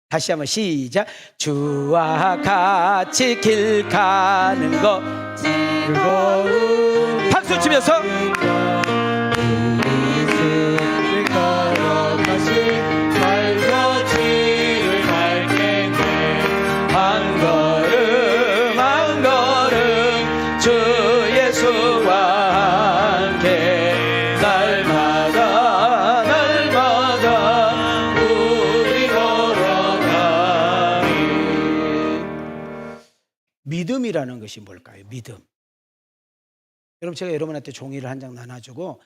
다시 한번 시작. 주와 같이 길 가는 거 즐거운 박수 치면서 한 걸음 한 걸음 주 예수와 함께 날마다 날마다 우리 걸어가리. 믿음이라는 것이 뭘까요? 믿음. 여러분, 제가 여러분한테 종이를 한 장 나눠주고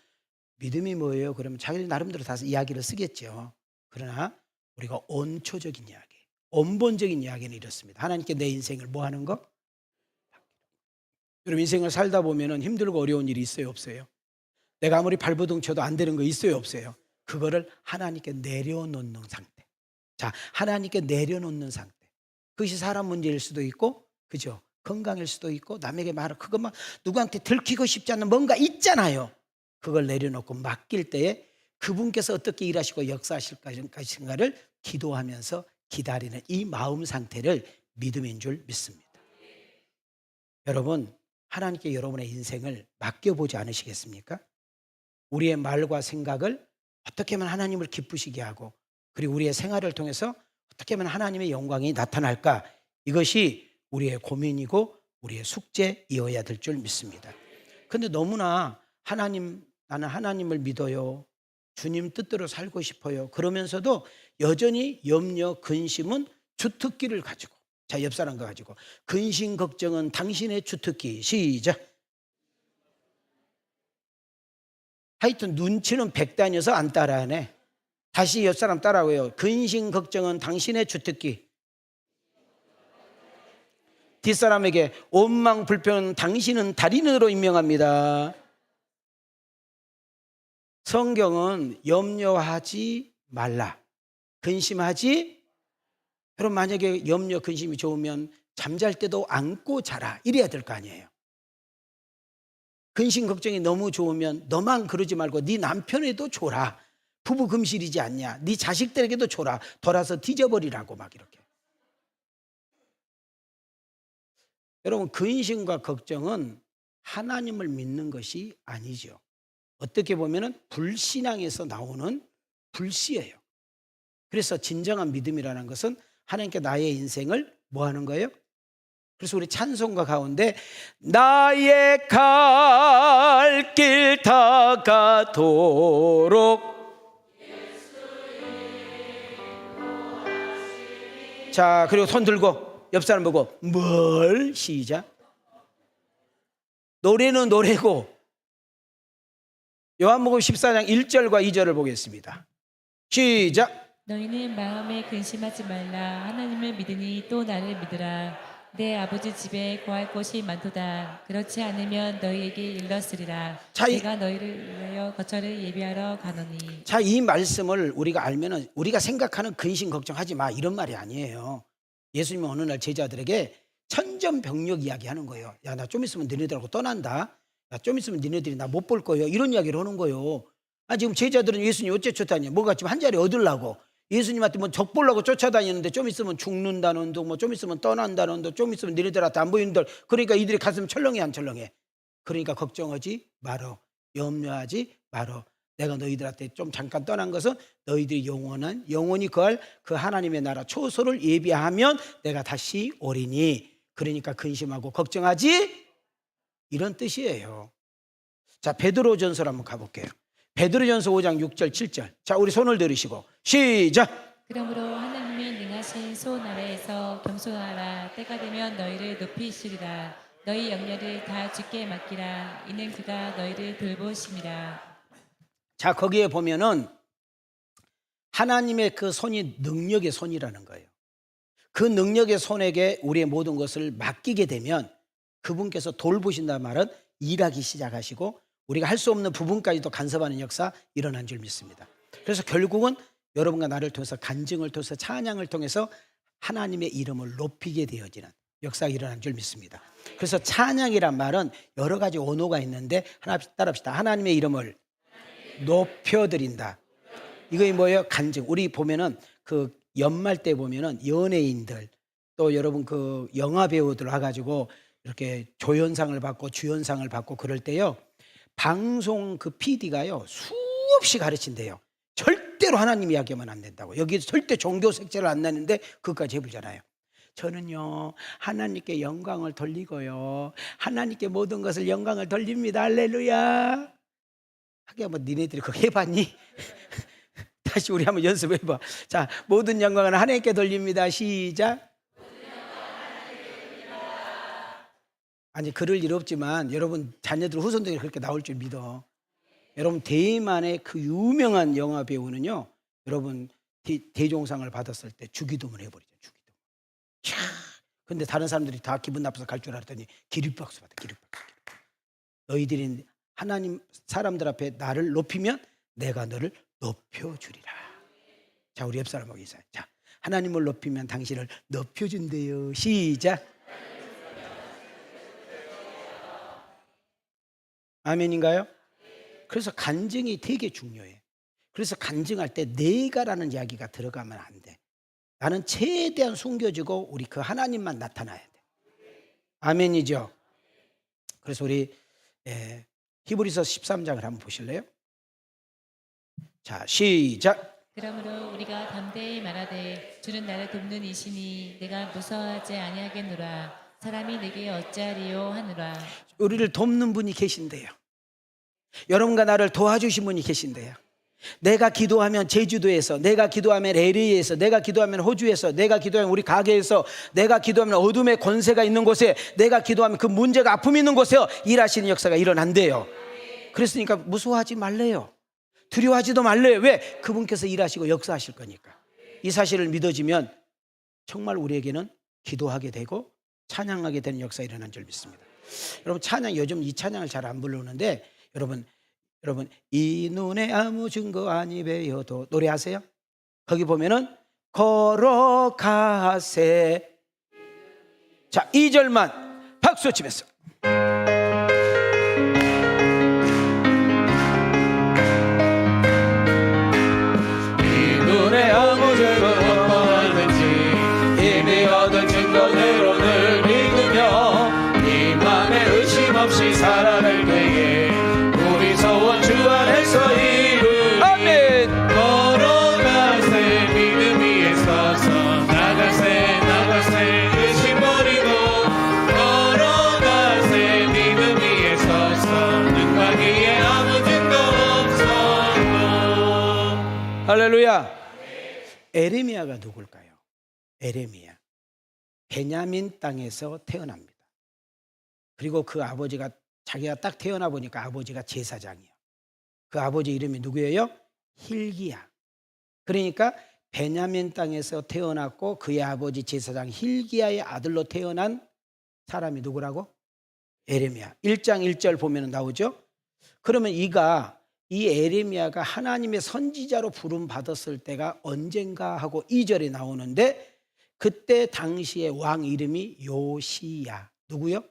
믿음이 뭐예요? 그러면 자기 나름대로 다 이야기를 쓰겠죠. 그러나 우리가 원초적인 이야기, 원본적인 이야기는 이렇습니다. 하나님께 내 인생을 뭐 하는 거? 여러분, 인생을 살다 보면 힘들고 어려운 일이 있어요, 없어요? 내가 아무리 발버둥 쳐도 안 되는 거 있어요, 없어요? 그거를 하나님께 내려놓는 상태. 자, 하나님께 내려놓는 상태. 그것이 사람 문제일 수도 있고, 그죠? 건강일 수도 있고, 남에게 말을 그것만 누구한테 들키고 싶지 않는 뭔가 있잖아요. 그걸 내려놓고 맡길 때에 그분께서 어떻게 일하시고 역사하실 것인가를 기도하면서 기다리는 이 마음 상태를 믿음인 줄 믿습니다. 여러분, 하나님께 여러분의 인생을 맡겨보지 않으시겠습니까? 우리의 말과 생각을 어떻게 하면 하나님을 기쁘시게 하고, 그리고 우리의 생활을 통해서 어떻게 하면 하나님의 영광이 나타날까? 이것이 우리의 고민이고 우리의 숙제이어야 될 줄 믿습니다. 그런데 너무나 나는 하나님을 믿어요, 주님 뜻대로 살고 싶어요, 그러면서도 여전히 염려, 근심은 주특기를 가지고, 자, 옆 사람과 가지고 근심, 걱정은 당신의 주특기. 시작. 하여튼 눈치는 100단이어서 안 따라하네. 다시 옆 사람 따라오요. 근심, 걱정은 당신의 주특기. 뒷사람에게 원망, 불평은 당신은 달인으로 임명합니다. 성경은 염려하지 말라, 근심하지. 여러분, 만약에 염려, 근심이 좋으면 잠잘 때도 안고 자라 이래야 될 거 아니에요. 근심, 걱정이 너무 좋으면 너만 그러지 말고 네 남편에도 줘라. 부부 금실이지 않냐, 네 자식들에게도 줘라. 돌아서 뒤져버리라고 막 이렇게. 여러분, 근심과 걱정은 하나님을 믿는 것이 아니죠. 어떻게 보면 불신앙에서 나오는 불씨예요. 그래서 진정한 믿음이라는 것은 하나님께 나의 인생을 뭐 하는 거예요? 그래서 우리 찬송가 가운데 나의 갈 길 다가도록 자, 그리고 손 들고 옆 사람 보고 뭘 시작. 노래는 노래고 요한복음 14장 1절과 2절을 보겠습니다. 시작. 너희는 마음에 근심하지 말라. 하나님을 믿으니 또 나를 믿으라. 내 아버지 집에 거할 곳이 많도다. 그렇지 않으면 너희에게 일렀으리라. 자, 내가 너희를 위하여 거처를 예비하러 가노니. 자, 이 말씀을 우리가 알면은 우리가 생각하는 근심 걱정하지 마 이런 말이 아니에요. 예수님은 어느 날 제자들에게 천전병력 이야기하는 거예요. 야, 나 좀 있으면 너희들하고 떠난다. 야, 좀 있으면 너희들이 나 못 볼 거예요. 이런 이야기를 하는 거예요. 지금 제자들은 예수님 어째 쫓아다니? 뭐가 지금 한 자리 얻으려고 예수님한테 뭐 적 보려고 쫓아다니는데 좀 있으면 죽는다는 둥, 뭐 좀 있으면 떠난다는 둥, 좀 있으면 너희들한테 안 보이는 들. 그러니까 이들이 가슴 철렁해 안 철렁해? 그러니까 걱정하지 말어. 염려하지 말어. 내가 너희들한테 좀 잠깐 떠난 것은 너희들이 영원히 거할 그 하나님의 나라 초소를 예비하면 내가 다시 오리니. 그러니까 근심하고 걱정하지 이런 뜻이에요. 자, 베드로전서로 한번 가볼게요. 베드로전서 5장 6절 7절. 자, 우리 손을 들으시고 시작. 그러므로 하나님의 능하신 손 아래에서 겸손하라. 때가 되면 너희를 높이시리라. 너희 영예를 다 주께 맡기라. 이는 그가 너희를 돌보심이라. 자, 거기에 보면은 하나님의 그 손이 능력의 손이라는 거예요. 그 능력의 손에게 우리의 모든 것을 맡기게 되면 그분께서 돌보신다는 말은 일하기 시작하시고 우리가 할 수 없는 부분까지도 간섭하는 역사 일어난 줄 믿습니다. 그래서 결국은 여러분과 나를 통해서 간증을 통해서 찬양을 통해서 하나님의 이름을 높이게 되어지는 역사가 일어난 줄 믿습니다. 그래서 찬양이란 말은 여러 가지 언어가 있는데 하나 따라합시다. 하나님의 이름을 높여드린다. 이거 뭐예요? 간증. 우리 보면은 그 연말 때 보면은 연예인들 또 여러분 그 영화 배우들 와가지고 이렇게 조연상을 받고 주연상을 받고 그럴 때요. 방송 그 PD가요 수없이 가르친대요. 절대로 하나님 이야기하면 안 된다고. 여기 절대 종교 색채를 안 내는데 그것까지 해보잖아요. 저는요 하나님께 영광을 돌리고요 하나님께 모든 것을 영광을 돌립니다. 할렐루야. 하긴 뭐 니네들이 그거 해봤니? 다시 우리 한번 연습해봐. 자, 모든 영광은 하나님께 돌립니다. 시작. 아니 그럴 일 없지만 여러분 자녀들 후손들이 그렇게 나올 줄 믿어. 여러분 대만의 그 유명한 영화 배우는요 여러분 대종상을 받았을 때 주기도문 해버리죠. 주기도문. 근데 다른 사람들이 다 기분 나빠서 갈 줄 알았더니 기립박수 받아. 기립박수. 너희들이 하나님 사람들 앞에 나를 높이면 내가 너를 높여주리라. 자, 우리 옆 사람하고 인사해. 자, 하나님을 높이면 당신을 높여준대요. 시작. 아멘인가요? 그래서 간증이 되게 중요해. 그래서 간증할 때 내가라는 이야기가 들어가면 안 돼. 나는 최대한 숨겨지고 우리 그 하나님만 나타나야 돼. 아멘이죠? 그래서 우리 히브리서 13장을 한번 보실래요? 자, 시작. 그러므로 우리가 담대히 말하되 주는 나를 돕는 이시니 내가 무서워하지 아니하겠노라. 사람이 내게 어찌하리요 하느라. 우리를 돕는 분이 계신대요. 여러분과 나를 도와주신 분이 계신대요. 내가 기도하면 제주도에서, 내가 기도하면 LA에서, 내가 기도하면 호주에서, 내가 기도하면 우리 가게에서, 내가 기도하면 어둠의 권세가 있는 곳에, 내가 기도하면 그 문제가 아픔이 있는 곳에 일하시는 역사가 일어난대요. 그랬으니까 무서워하지 말래요. 두려워하지도 말래요. 왜? 그분께서 일하시고 역사하실 거니까. 이 사실을 믿어지면 정말 우리에게는 기도하게 되고 찬양하게 되는 역사가 일어난 줄 믿습니다. 여러분 찬양, 요즘 이 찬양을 잘 안 부르는데 여러분 이 눈에 아무 증거 아니 배워도 노래하세요. 거기 보면은 걸어가세. 자, 2절만 박수 치면서 이 눈에 아무 증거 어떠하든지 이미 얻은 증거대로 늘 믿으며 이 맘에 의심 없이 살아갈 때에 우리 소원 주 안에서 이루리. 아멘. 걸어가세 믿음 위에 서서 나가세 의심 버리고 걸어가세 믿음 위에 서서 능하기에 아무 증거 없어도. 할렐루야. 에레미야가 누굴까요? 에레미야. 베냐민 땅에서 태어납니다. 그리고 그 아버지가 자기가 딱 태어나 보니까 아버지가 제사장이에요. 그 아버지 이름이 누구예요? hil기야. 그러니까 베냐민 땅에서 태어났고 그의 아버지 제사장 hil기야의 아들로 태어난 사람이 누구라고? 에레미야. 1장 1절 보면 나오죠. 그러면 이 에레미야가 하나님의 선지자로 부름 받았을 때가 언젠가 하고 2절에 나오는데 그때 당시의 왕 이름이 요시야. 누구요?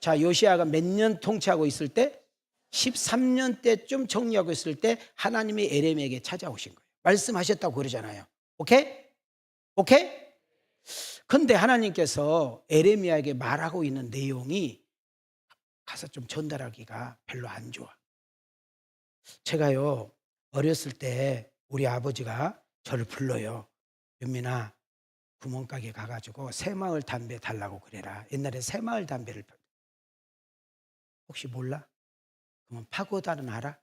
자, 요시야가 몇 년 통치하고 있을 때? 13년 때쯤 정리하고 있을 때 하나님이 에레미야에게 찾아오신 거예요. 말씀하셨다고 그러잖아요. 오케이? 오케이? 근데 하나님께서 에레미야에게 말하고 있는 내용이 가서 좀 전달하기가 별로 안 좋아. 제가요, 어렸을 때 우리 아버지가 저를 불러요. 윤민아, 구멍가게 가가지고 새마을 담배 달라고 그래라. 옛날에 새마을 담배를 혹시 몰라? 그러면 파고다는 알아?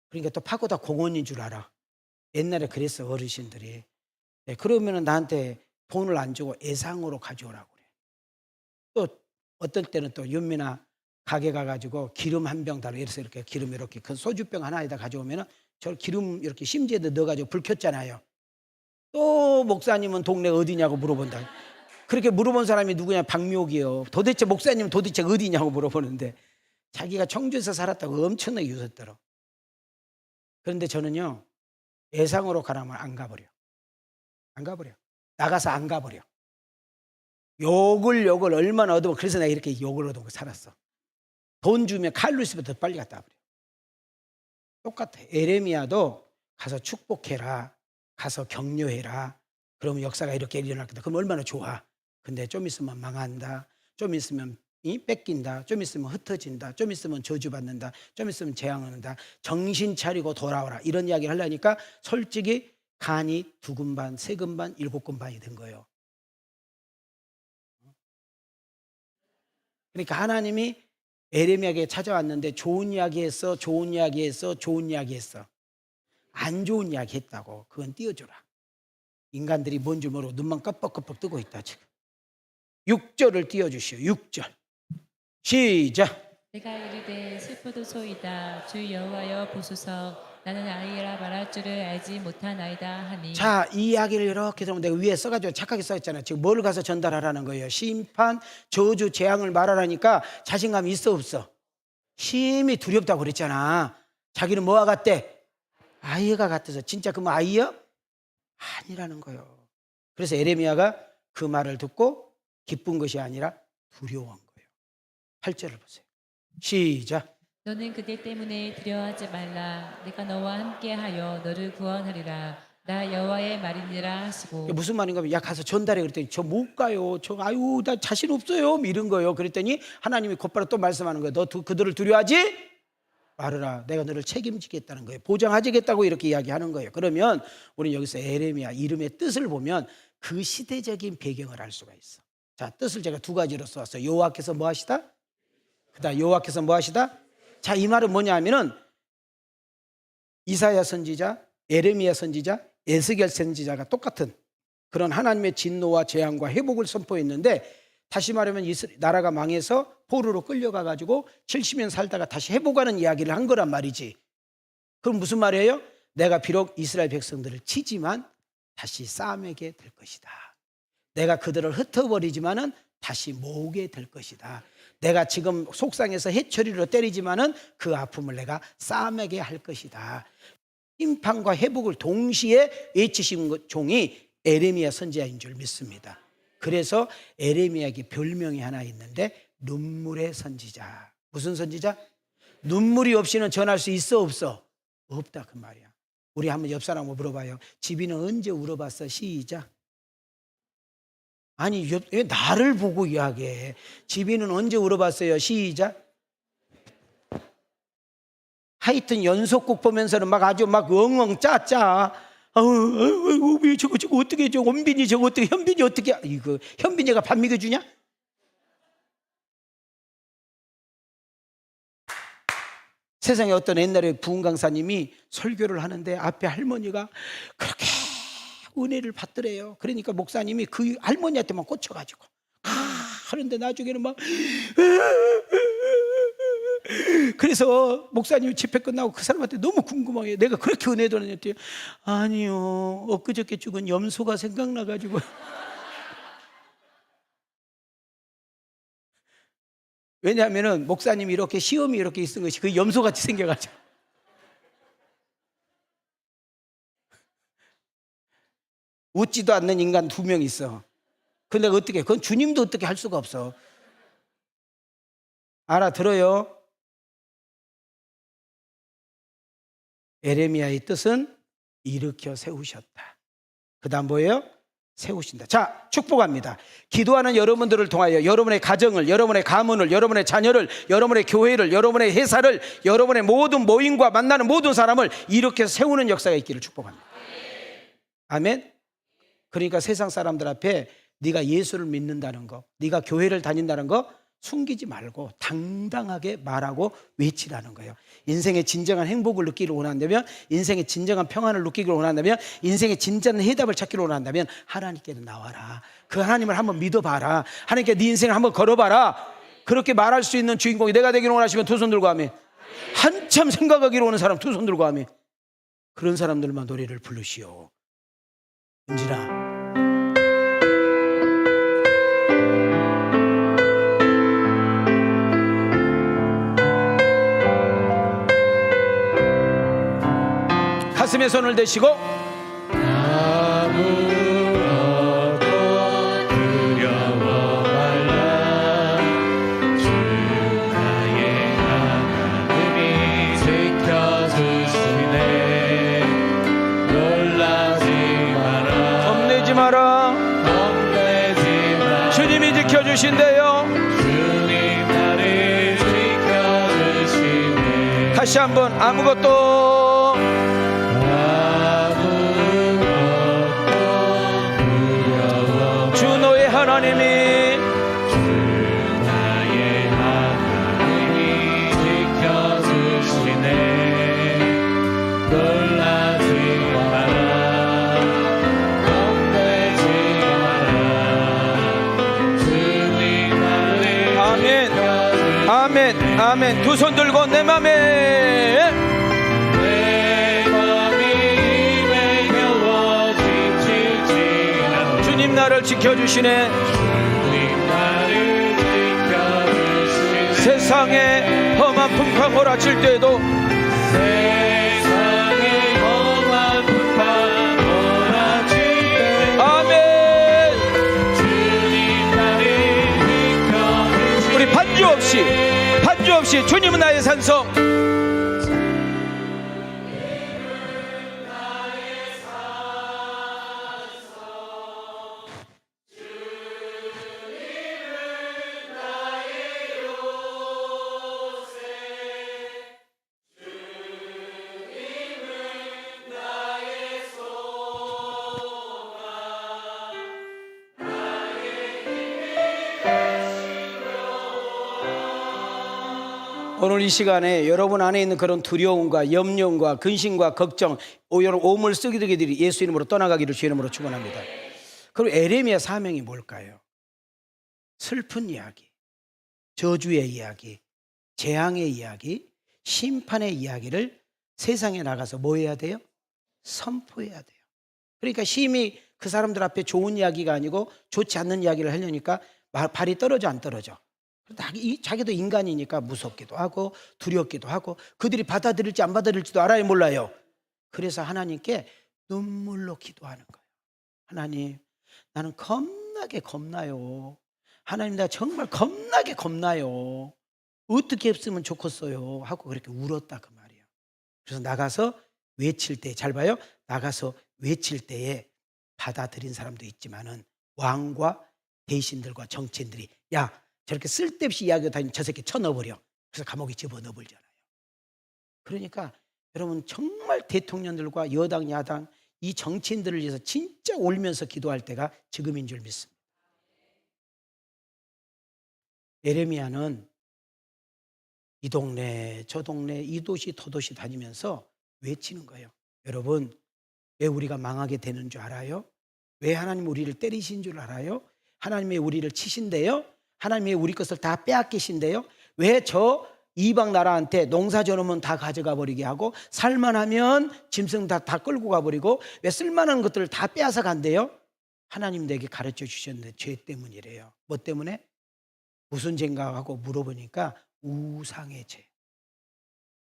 그러니까 또 파고다 공원인 줄 알아. 옛날에 그랬어, 어르신들이. 네, 그러면은 나한테 돈을 안 주고 애상으로 가져오라고 그래. 또 어떤 때는 또 윤민아 가게 가가지고 기름 한 병 달라. 이래서 이렇게 기름 이렇게 큰 소주병 하나에다 가져오면은 저 기름 이렇게 심지에도 넣어가지고 불 켰잖아요. 또 목사님은 동네 어디냐고 물어본다. 그렇게 물어본 사람이 누구냐? 박묘기요. 도대체 목사님은 도대체 어디냐고 물어보는데 자기가 청주에서 살았다고 엄청나게 웃었더라. 그런데 저는요, 예상으로 가라면 안 가버려. 안 가버려. 나가서 안 가버려. 욕을 얼마나 얻으면, 그래서 내가 이렇게 욕을 얻고 살았어. 돈 주면 칼로 있으면 더 빨리 갔다 와버려. 똑같아. 에레미야도 가서 축복해라. 가서 격려해라. 그러면 역사가 이렇게 일어날 거다. 그럼 얼마나 좋아. 근데 좀 있으면 망한다. 좀 있으면 뺏긴다. 좀 있으면 흩어진다. 좀 있으면 저주받는다. 좀 있으면 재앙 오는다. 정신 차리고 돌아오라. 이런 이야기를 하려니까 솔직히 간이 2금 반, 3금 반, 7금 반이 된 거예요. 그러니까 하나님이 에레미야에게 찾아왔는데 좋은 이야기 했어, 좋은 이야기 했어, 좋은 이야기 했어. 안 좋은 이야기 했다고. 그건 띄워줘라. 인간들이 뭔 줄 모르고 눈만 깜빡깜빡 뜨고 있다 지금. 6절을 띄워주시오. 6절 시작. 내가 이르되 슬퍼도 소이다. 주 여호와여 보소서. 나는 아이라 말할 줄을 알지 못하나이다 하니. 자, 이 이야기를 이렇게 좀 내가 위에 써가지고 착하게 써있잖아. 지금 뭘 가서 전달하라는 거예요? 심판, 저주, 재앙을 말하라니까 자신감이 있어 없어? 심히 두렵다고 그랬잖아. 자기는 뭐와 같대? 아이가 같아서. 진짜 그 뭐 아이요? 아니라는 거예요. 그래서 에레미야가 그 말을 듣고 기쁜 것이 아니라 두려워한 거예요. 8절을 보세요. 시작. 너는 그들 때문에 두려워하지 말라. 내가 너와 함께하여 너를 구원하리라. 나 여호와의 말이니라 하시고. 무슨 말인가 하면 야 가서 전달해. 그랬더니 저 못 가요. 저 아유 나 자신 없어요. 이런 거예요. 그랬더니 하나님이 곧바로 또 말씀하는 거예요. 너 그들을 두려워하지 말으라. 내가 너를 책임지겠다는 거예요. 보장하겠다고 이렇게 이야기하는 거예요. 그러면 우리 여기서 에레미야 이름의 뜻을 보면 그 시대적인 배경을 알 수가 있어. 자, 뜻을 제가 2가지로 써왔어요. 여호와께서 뭐 하시다? 그다음 여호와께서 뭐 하시다? 자, 이 말은 뭐냐 하면은 이사야 선지자, 에레미야 선지자, 에스겔 선지자가 똑같은 그런 하나님의 진노와 재앙과 회복을 선포했는데, 다시 말하면 나라가 망해서 포로로 끌려가가지고 70년 살다가 다시 회복하는 이야기를 한 거란 말이지. 그럼 무슨 말이에요? 내가 비록 이스라엘 백성들을 치지만 다시 쌓아매게 될 것이다. 내가 그들을 흩어버리지만은 다시 모으게 될 것이다. 내가 지금 속상해서 해처리로 때리지만은 그 아픔을 내가 쌓아매게 할 것이다. 심판과 회복을 동시에 외치신 종이 에레미야 선지자인 줄 믿습니다. 그래서 에레미야에게 별명이 하나 있는데 눈물의 선지자. 무슨 선지자? 눈물이 없이는 전할 수 있어 없어? 없다 그 말이야. 우리 한번 옆 사람 물어봐요. 지비는 언제 울어봤어? 시작. 아니 왜 나를 보고 이야기해? 지비는 언제 울어봤어요? 시작. 하여튼 연속곡 보면서는 막 아주 막 엉엉 짜짜. 왜 저거 어떻게 해줘? 원빈이 저거 어떻게, 현빈이 어떻게? 이거 현빈이가 밥 먹여주냐? 세상에 어떤 옛날에 부흥 강사님이 설교를 하는데 앞에 할머니가 그렇게 은혜를 받더래요. 그러니까 목사님이 그 할머니한테만 꽂혀가지고 하는데 나중에는 막 그래서 목사님이 집회 끝나고 그 사람한테 너무 궁금해요. 내가 그렇게 은혜 받았더니 아니요, 엊그저께 죽은 염소가 생각나가지고. 왜냐하면은 목사님이 이렇게 시험이 이렇게 있은 것이 그 염소같이 생겨가지고. 웃지도 않는 인간 2명 있어. 근데 어떻게, 그건 주님도 어떻게 할 수가 없어. 알아들어요? 에레미야의 뜻은 일으켜 세우셨다. 그 다음 뭐예요? 세우신다. 자, 축복합니다. 기도하는 여러분들을 통하여 여러분의 가정을, 여러분의 가문을, 여러분의 자녀를, 여러분의 교회를, 여러분의 회사를, 여러분의 모든 모임과 만나는 모든 사람을 일으켜 세우는 역사가 있기를 축복합니다. 아멘. 그러니까 세상 사람들 앞에 네가 예수를 믿는다는 거, 네가 교회를 다닌다는 거 숨기지 말고 당당하게 말하고 외치라는 거예요. 인생의 진정한 행복을 느끼기를 원한다면, 인생의 진정한 평안을 느끼기를 원한다면, 인생의 진짜는 해답을 찾기를 원한다면 하나님께는 나와라. 그 하나님을 한번 믿어봐라. 하나님께 네 인생을 한번 걸어봐라. 그렇게 말할 수 있는 주인공이 내가 되기를 원하시면 두 손 들고 하면, 한참 생각하기로 오는 사람 두 손 들고 하면, 그런 사람들만 노래를 부르시오. 은진아, 가슴에 손을 대시고 아무것도 두려워 말라. 주 나의 하나님이 지켜주시네. 놀라지 마라. 겁내지 마라. 겁내지 마라. 주님이 지켜주신대요. 주님 나를 지켜주시네. 다시 한번 아무것도 하나님이, 주 나의 하나님이 지켜주시네. 놀라지 마라. 겁내지 마라. 주님 나를 아멘, 지켜주시네. 아멘, 아멘. 두 손 들고 내 맘에 내 맘이 힘에 겨워 지치지 않고 주님 나를 지켜주시네. 주님 나를 지켜주시네. 세상에 험한 풍파 몰아칠 때에도 세상에 험한 풍파 몰아칠 때 아멘. 주님 나를 지켜주시네. 우리 반주 없이 주님은 나의 산성. 오늘 이 시간에 여러분 안에 있는 그런 두려움과 염려과 근심과 걱정, 이런 오물 썩이들이 예수 이름으로 떠나가기를 주의 이름으로 축원합니다. 그리고 에레미야 사명이 뭘까요? 슬픈 이야기, 저주의 이야기, 재앙의 이야기, 심판의 이야기를 세상에 나가서 뭐 해야 돼요? 선포해야 돼요. 그러니까 심히 그 사람들 앞에 좋은 이야기가 아니고 좋지 않는 이야기를 하려니까 발이 떨어져 안 떨어져. 자기도 인간이니까 무섭기도 하고 두렵기도 하고 그들이 받아들일지 안 받아들일지도 알아요, 몰라요? 그래서 하나님께 눈물로 기도하는 거예요. 하나님, 나는 겁나게 겁나요. 하나님, 나 정말 겁나게 겁나요. 어떻게 했으면 좋겠어요 하고 그렇게 울었다 그 말이에요. 그래서 나가서 외칠 때, 잘 봐요, 나가서 외칠 때에 받아들인 사람도 있지만은 왕과 대신들과 정치인들이 야, 저렇게 쓸데없이 이야기가 다니면 저 새끼 쳐넣어버려. 그래서 감옥에 집어넣어버리잖아요. 그러니까 여러분 정말 대통령들과 여당, 야당 이 정치인들을 위해서 진짜 울면서 기도할 때가 지금인 줄 믿습니다. 에레미야는 이 동네 저 동네 이 도시 저 도시 다니면서 외치는 거예요. 여러분, 왜 우리가 망하게 되는 줄 알아요? 왜 하나님 우리를 때리신 줄 알아요? 하나님이 우리를 치신대요? 하나님이 우리 것을 다 빼앗기신대요? 왜 저 이방 나라한테 농사 져놓으면 다 가져가 버리게 하고 살만하면 짐승 다 끌고 가버리고 왜 쓸만한 것들을 다 빼앗아 간대요? 하나님 내게 가르쳐 주셨는데 죄 때문이래요. 뭐 때문에? 무슨 죄인가 하고 물어보니까 우상의 죄.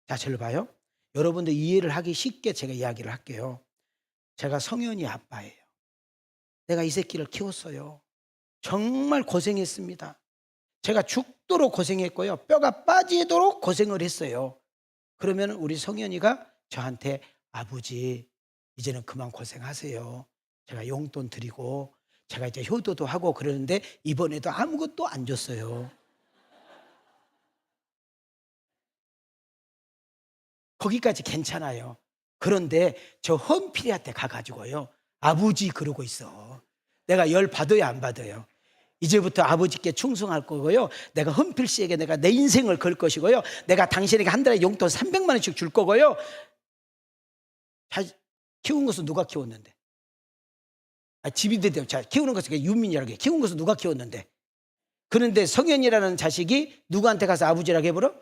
자, 저를 봐요. 여러분들 이해를 하기 쉽게 제가 이야기를 할게요. 제가 성현이 아빠예요. 내가 이 새끼를 키웠어요. 정말 고생했습니다. 제가 죽도록 고생했고요. 뼈가 빠지도록 고생을 했어요. 그러면 우리 성현이가 저한테 아버지 이제는 그만 고생하세요. 제가 용돈 드리고 제가 이제 효도도 하고 그러는데 이번에도 아무것도 안 줬어요. 거기까지 괜찮아요. 그런데 저 헌필이한테 가가지고요. 아버지 그러고 있어. 내가 열 받아요, 안 받아요? 이제부터 아버지께 충성할 거고요. 내가 헌필 씨에게 내가 내 인생을 걸 것이고요. 내가 당신에게 한 달에 용돈 300만 원씩 줄 거고요. 키운 것은 누가 키웠는데? 집이 되대요. 자, 키우는 것은 윤민이라고 해. 키운 것은 누가 키웠는데? 그런데 성현이라는 자식이 누구한테 가서 아버지라고 해버려?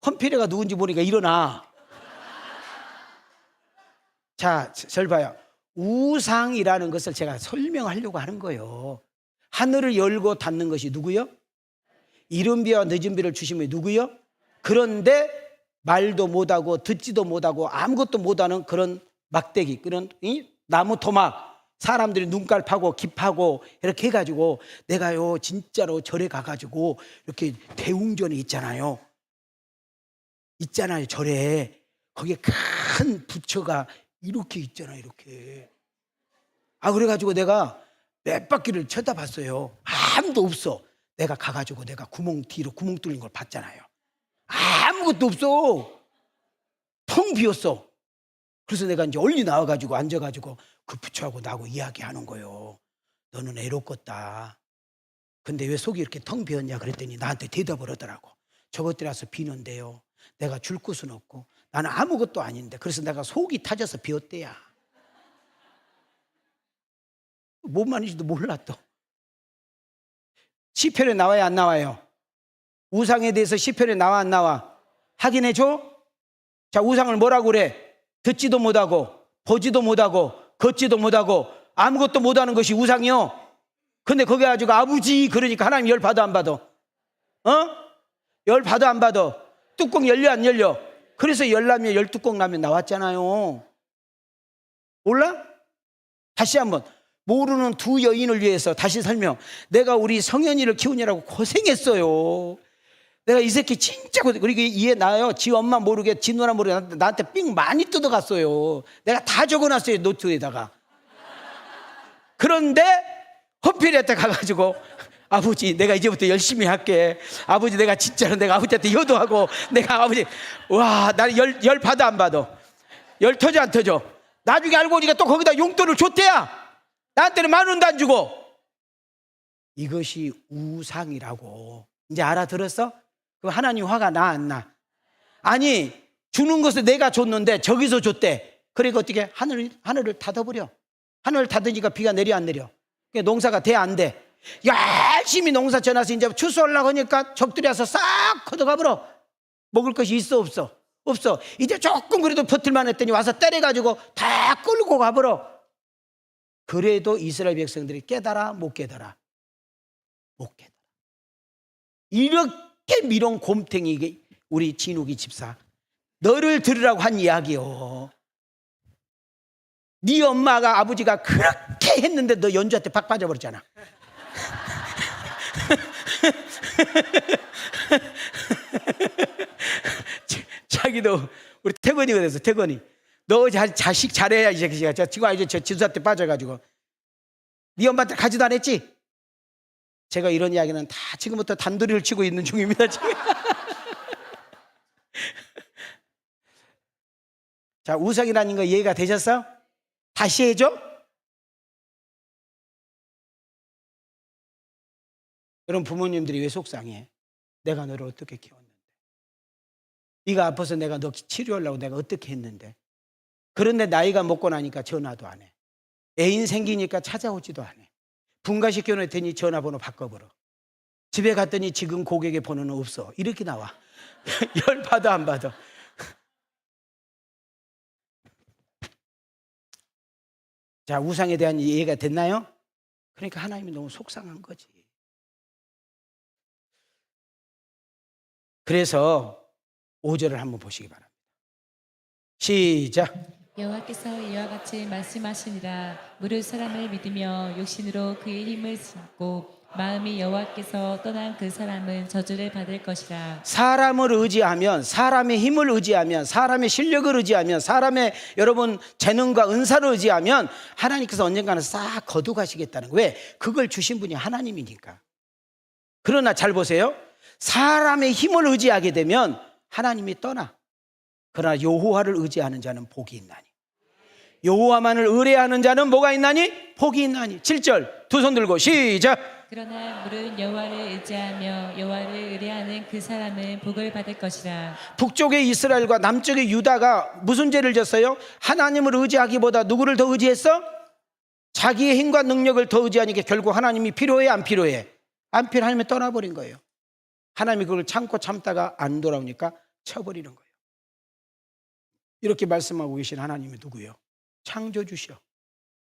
헌필이가 누군지 모르니까 일어나. 자, 절 봐요. 우상이라는 것을 제가 설명하려고 하는 거예요. 하늘을 열고 닫는 것이 누구요? 이른 비와 늦은 비를 주시면 누구요? 그런데 말도 못하고 듣지도 못하고 아무것도 못하는 그런 막대기, 그런 나무 토막, 사람들이 눈깔 파고 깁하고 이렇게 해가지고 내가요 진짜로 절에 가가지고 이렇게 대웅전이 있잖아요. 절에 거기에 큰 부처가 이렇게 있잖아, 이렇게. 그래가지고 내가 몇 바퀴를 쳐다봤어요. 아무도 없어. 내가 가가지고 내가 구멍 뒤로 구멍 뚫린 걸 봤잖아요. 아무것도 없어. 텅 비었어. 그래서 내가 이제 얼리 나와가지고 앉아가지고 그 부처하고 나하고 이야기하는 거예요. 너는 애롭겠다. 근데 왜 속이 이렇게 텅 비었냐 그랬더니 나한테 대답을 하더라고. 저것들이라서 비는데요. 내가 줄 것은 없고 나는 아무것도 아닌데 그래서 내가 속이 타져서 비었대야. 뭔 말인지도 몰라 또. 시편에 나와요, 안 나와요? 우상에 대해서 시편에 나와, 안 나와? 확인해 줘? 자, 우상을 뭐라고 그래? 듣지도 못하고 보지도 못하고 걷지도 못하고 아무것도 못하는 것이 우상이요. 근데 거기 가지고 아버지 그러니까 하나님 열 받아 안 받아? 열 받아 안 받아? 뚜껑 열려 안 열려? 그래서 열라면 열뚜껑 라면 나왔잖아요. 몰라? 다시 한번. 모르는 두 여인을 위해서 다시 설명. 내가 우리 성현이를 키우느라고 고생했어요. 내가 이 새끼 진짜 그리고 이해 나요. 지 엄마 모르게 지 누나 모르게 나한테 삥 많이 뜯어갔어요. 내가 다 적어놨어요, 노트에다가. 그런데 헌필이한테 가가지고 아버지 내가 이제부터 열심히 할게. 아버지 내가 진짜로 내가 아버지한테 효도하고 내가 아버지 와 나는 열 받아 안 받아? 열 터져 안 터져? 나중에 알고 보니까 또 거기다 용돈을 줬대야. 나한테는 10,000원도 안 주고. 이것이 우상이라고. 이제 알아들었어? 그럼 하나님 화가 나 안 나? 아니 주는 것을 내가 줬는데 저기서 줬대. 그러니까 어떻게 하늘을 닫아버려. 하늘을 닫으니까 비가 내려 안 내려? 농사가 돼 안 돼? 열심히 농사 져놔서 이제 추수하려고 하니까 적들이 와서 싹 걷어가버려. 먹을 것이 있어 없어? 없어. 이제 조금 그래도 버틸만 했더니 와서 때려가지고 다 끌고 가버려. 그래도 이스라엘 백성들이 깨달아 못 깨달아? 못 깨달아. 이렇게 미련 곰탱이 우리 진욱이 집사 너를 들으라고 한 이야기요. 네 엄마가 아버지가 그렇게 했는데 너 연주한테 박 빠져버렸잖아. 자기도 우리 태건이가 됐어. 태건이 너 자식 잘해야 이 새끼가 지금 이제 저 지수한테 빠져가지고 네 엄마한테 가지도 안 했지? 제가 이런 이야기는 다 지금부터 단도리를 치고 있는 중입니다 지금. 자, 우상이라는 거 이해가 되셨어? 다시 해줘. 여러분 부모님들이 왜 속상해? 내가 너를 어떻게 키웠는데? 네가 아파서 내가 너 치료하려고 내가 어떻게 했는데? 그런데 나이가 먹고 나니까 전화도 안 해. 애인 생기니까 찾아오지도 않아. 분가시켜 놓더니 전화번호 바꿔버려. 집에 갔더니 지금 고객의 번호는 없어. 이렇게 나와. 열 받아 안 받아. 자, 우상에 대한 이해가 됐나요? 그러니까 하나님이 너무 속상한 거지. 그래서 5절을 한번 보시기 바랍니다. 시작. 여호와께서 이와 같이 말씀하시니라. 무릇 사람을 믿으며 욕심으로 그의 힘을 신고 마음이 여호와께서 떠난 그 사람은 저주를 받을 것이라. 사람을 의지하면, 사람의 힘을 의지하면, 사람의 실력을 의지하면, 사람의 여러분 재능과 은사를 의지하면 하나님께서 언젠가는 싹 거두가시겠다는 거예요. 왜? 그걸 주신 분이 하나님이니까. 그러나 잘 보세요. 사람의 힘을 의지하게 되면 하나님이 떠나. 그러나 여호와를 의지하는 자는 복이 있나니. 여호와만을 의뢰하는 자는 뭐가 있나니? 복이 있나니. 7절 두 손 들고 시작. 그러나 무릇 여호와를 의지하며 여호와를 의뢰하는 그 사람은 복을 받을 것이라. 북쪽의 이스라엘과 남쪽의 유다가 무슨 죄를 졌어요? 하나님을 의지하기보다 누구를 더 의지했어? 자기의 힘과 능력을 더 의지하니까 결국 하나님이 필요해 안 필요해? 안 필요해. 하나님이 떠나버린 거예요. 하나님이 그걸 참고 참다가 안 돌아오니까 쳐버리는 거예요. 이렇게 말씀하고 계신 하나님이 누구요? 창조주시오.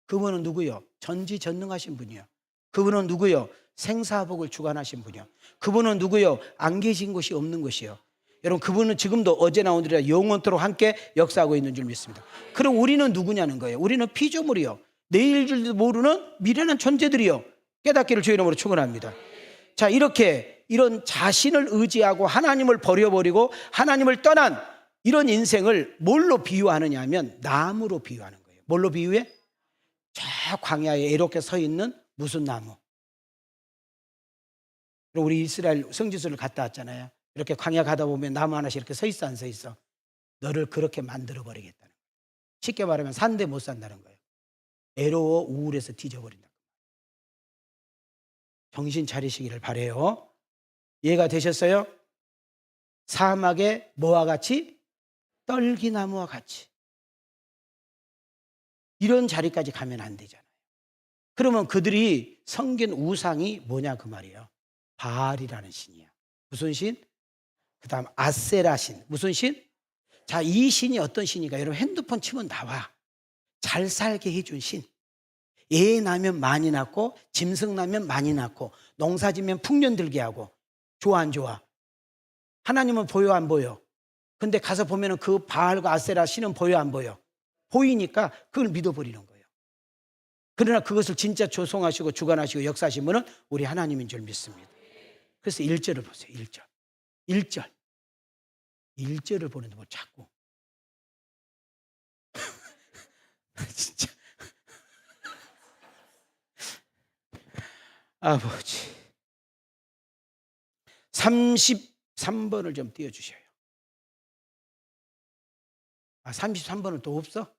그분은 누구요? 전지전능하신 분이요. 그분은 누구요? 생사복을 주관하신 분이요. 그분은 누구요? 안 계신 곳이 없는 것이요. 여러분, 그분은 지금도 어제나 오늘이나 영원토록 함께 역사하고 있는 줄 믿습니다. 그럼 우리는 누구냐는 거예요. 우리는 피조물이요, 내일 줄도 모르는 미련한 존재들이요. 깨닫기를 주의 이름으로 축원합니다. 자, 이렇게 이런 자신을 의지하고 하나님을 버려버리고 하나님을 떠난 이런 인생을 뭘로 비유하느냐 하면 나무로 비유하는 거예요. 뭘로 비유해? 저 광야에 애롭게 서 있는 무슨 나무? 우리 이스라엘 성지순을 갔다 왔잖아요. 이렇게 광야 가다 보면 나무 하나씩 이렇게 서 있어 안 서 있어? 너를 그렇게 만들어 버리겠다는 거예요. 쉽게 말하면 산데 못 산다는 거예요. 애로워 우울해서 뒤져버린다. 정신 차리시기를 바라요. 이해가 되셨어요? 사막의 뭐와 같이? 떨기나무와 같이. 이런 자리까지 가면 안 되잖아요. 그러면 그들이 섬긴 우상이 뭐냐 그 말이에요. 바알이라는 신이야. 무슨 신? 그 다음 아세라 신. 무슨 신? 자, 이 신이 어떤 신이가? 여러분 핸드폰 치면 나와. 잘 살게 해준 신. 애 낳으면 많이 낳고, 짐승 낳으면 많이 낳고, 농사 지면 풍년 들게 하고. 좋아 안 좋아? 하나님은 보여 안 보여? 근데 가서 보면은 그 바알과 아세라 신은 보여 안 보여? 보이니까 그걸 믿어버리는 거예요. 그러나 그것을 진짜 조성하시고 주관하시고 역사하신 분은 우리 하나님인 줄 믿습니다. 그래서 1절을 보세요. 1절. 1절을 보는데 뭐 자꾸 진짜 아버지. 33번을 좀 띄워주셔요. 33번은 또 없어?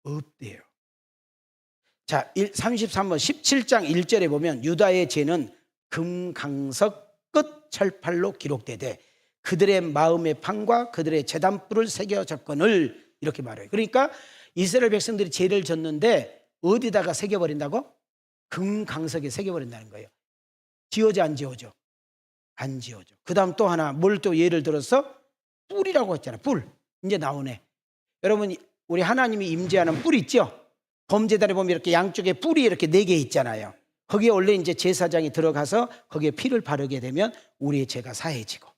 없대요. 자, 33번 17장 1절에 보면 유다의 죄는 금강석 끝 철판로 기록되되 그들의 마음의 판과 그들의 제단뿔을 새겨 적거늘 이렇게 말해요. 그러니까 이스라엘 백성들이 죄를 졌는데 어디다가 새겨버린다고? 금강석에 새겨버린다는 거예요. 지워져 안 지워져? 안 지워져. 그 다음 또 하나 뭘 또 예를 들어서 뿔이라고 했잖아요. 뿔. 이제 나오네. 여러분 우리 하나님이 임재하는 뿔 있죠? 범제단에 보면 이렇게 양쪽에 뿔이 이렇게 4개 있잖아요. 거기에 원래 이제 제사장이 들어가서 거기에 피를 바르게 되면 우리의 죄가 사해지고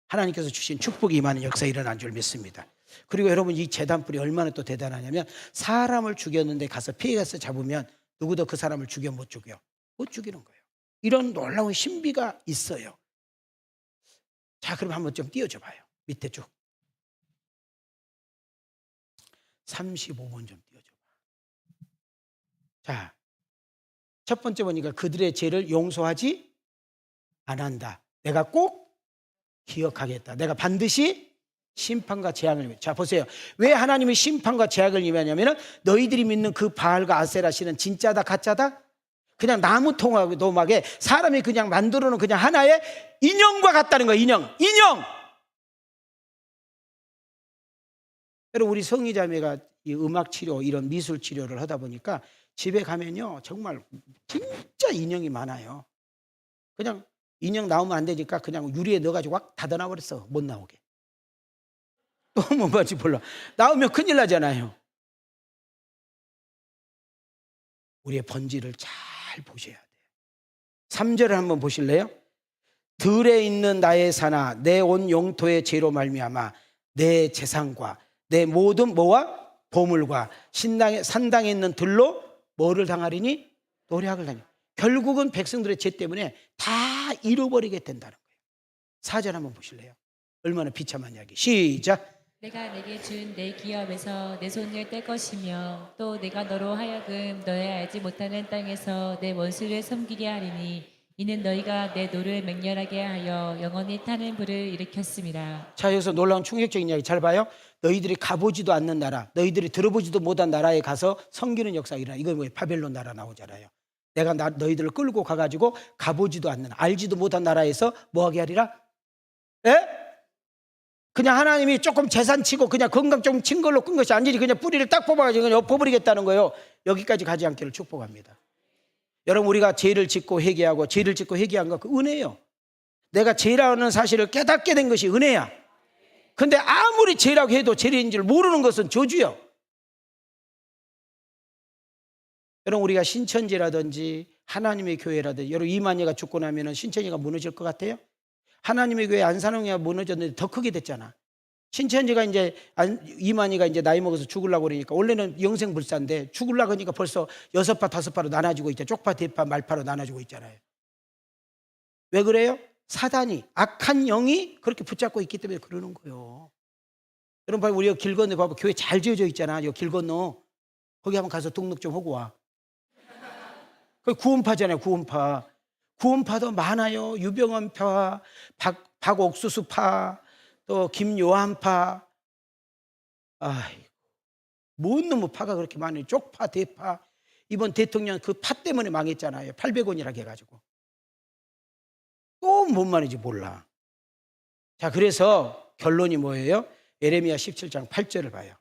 하나님께서 주신 축복이 임하는 역사가 일어난 줄 믿습니다. 그리고 여러분 이 제단뿔이 얼마나 또 대단하냐면 사람을 죽였는데 가서 피해가서 잡으면 누구도 그 사람을 죽여 못 죽여? 못 죽이는 거예요. 이런 놀라운 신비가 있어요. 자, 그럼 한번 좀 띄워줘 봐요. 밑에 쭉 35번 좀 띄워줘 봐. 자, 첫 번째 보니까 그들의 죄를 용서하지 안 한다. 내가 꼭 기억하겠다. 내가 반드시 심판과 재앙을. 자, 보세요. 왜 하나님이 심판과 재앙을 임하냐면 너희들이 믿는 그 바알과 아세라 신은 진짜다 가짜다? 그냥 나무 도막에 사람이 그냥 만들어 놓은 그냥 하나의 인형과 같다는 거예요. 인형. 여러분 우리 성의자매가 이 음악 치료 이런 미술 치료를 하다 보니까 집에 가면요 정말 진짜 인형이 많아요. 그냥 인형 나오면 안 되니까 그냥 유리에 넣어가지고 확 닫아놔 버렸어. 못 나오게. 또 뭐 뭔지 몰라. 나오면 큰일 나잖아요. 우리의 본질을 잘 보셔야 돼요. 3절을 한번 보실래요? 들에 있는 나의 산하 내 온 영토의 죄로 말미암아 내 재산과 내 모든 뭐와 보물과 산당에 있는 들로 뭐를 당하리니? 노략을 당해. 결국은 백성들의 죄 때문에 다 잃어버리게 된다는 거예요. 4절 한번 보실래요? 얼마나 비참한 이야기. 시작. 내가 내게 준 내 기업에서 내 손을 뗄 것이며 또 내가 너로 하여금 너의 알지 못하는 땅에서 내 원수를 섬기게 하리니 이는 너희가 내 노를 맹렬하게 하여 영원히 타는 불을 일으켰습니다. 자, 여기서 놀라운 충격적인 이야기 잘 봐요. 너희들이 가보지도 않는 나라, 너희들이 들어보지도 못한 나라에 가서 섬기는 역사가 일어나. 이거 뭐 바벨론 나라 나오잖아요. 내가 너희들을 끌고 가가지고 가보지도 않는, 알지도 못한 나라에서 뭐하게 하리라? 예? 그냥 하나님이 조금 재산 치고 그냥 건강 좀 친 걸로 끈 것이 아니지 그냥 뿌리를 딱 뽑아가지고 그냥 엎어버리겠다는 거예요. 여기까지 가지 않기를 축복합니다. 여러분 우리가 죄를 짓고 회개하고 죄를 짓고 회개한 거 그 은혜예요. 내가 죄라는 사실을 깨닫게 된 것이 은혜야. 근데 아무리 죄라고 해도 죄인 줄 모르는 것은 저주요. 여러분 우리가 신천지라든지 하나님의 교회라든지 여러분 이만희가 죽고 나면 신천지가 무너질 것 같아요? 하나님의 교회 안산홍이가 무너졌는데 더 크게 됐잖아. 신천지가 이제 이만희가 이제 나이 먹어서 죽으려고 그러니까 원래는 영생불사인데 죽으려고 하니까 벌써 6파 5파로 나눠지고 있잖아요. 쪽파 대파 말파로 나눠지고 있잖아요. 왜 그래요? 사단이 악한 영이 그렇게 붙잡고 있기 때문에 그러는 거예요. 여러분 봐요. 우리가 길 건너 봐봐. 교회 잘 지어져 있잖아. 여기 길 건너. 거기 한번 가서 등록 좀 하고 와. 그 구원파잖아요. 구원파. 구원파도 많아요. 유병헌파, 박옥수수파, 또 김요한파. 아이고, 뭔 놈의 파가 그렇게 많아요. 쪽파, 대파. 이번 대통령 그 파 때문에 망했잖아요. 800원이라고 해가지고. 또 뭔 말인지 몰라. 자, 그래서 결론이 뭐예요? 예레미야 17장 8절을 봐요.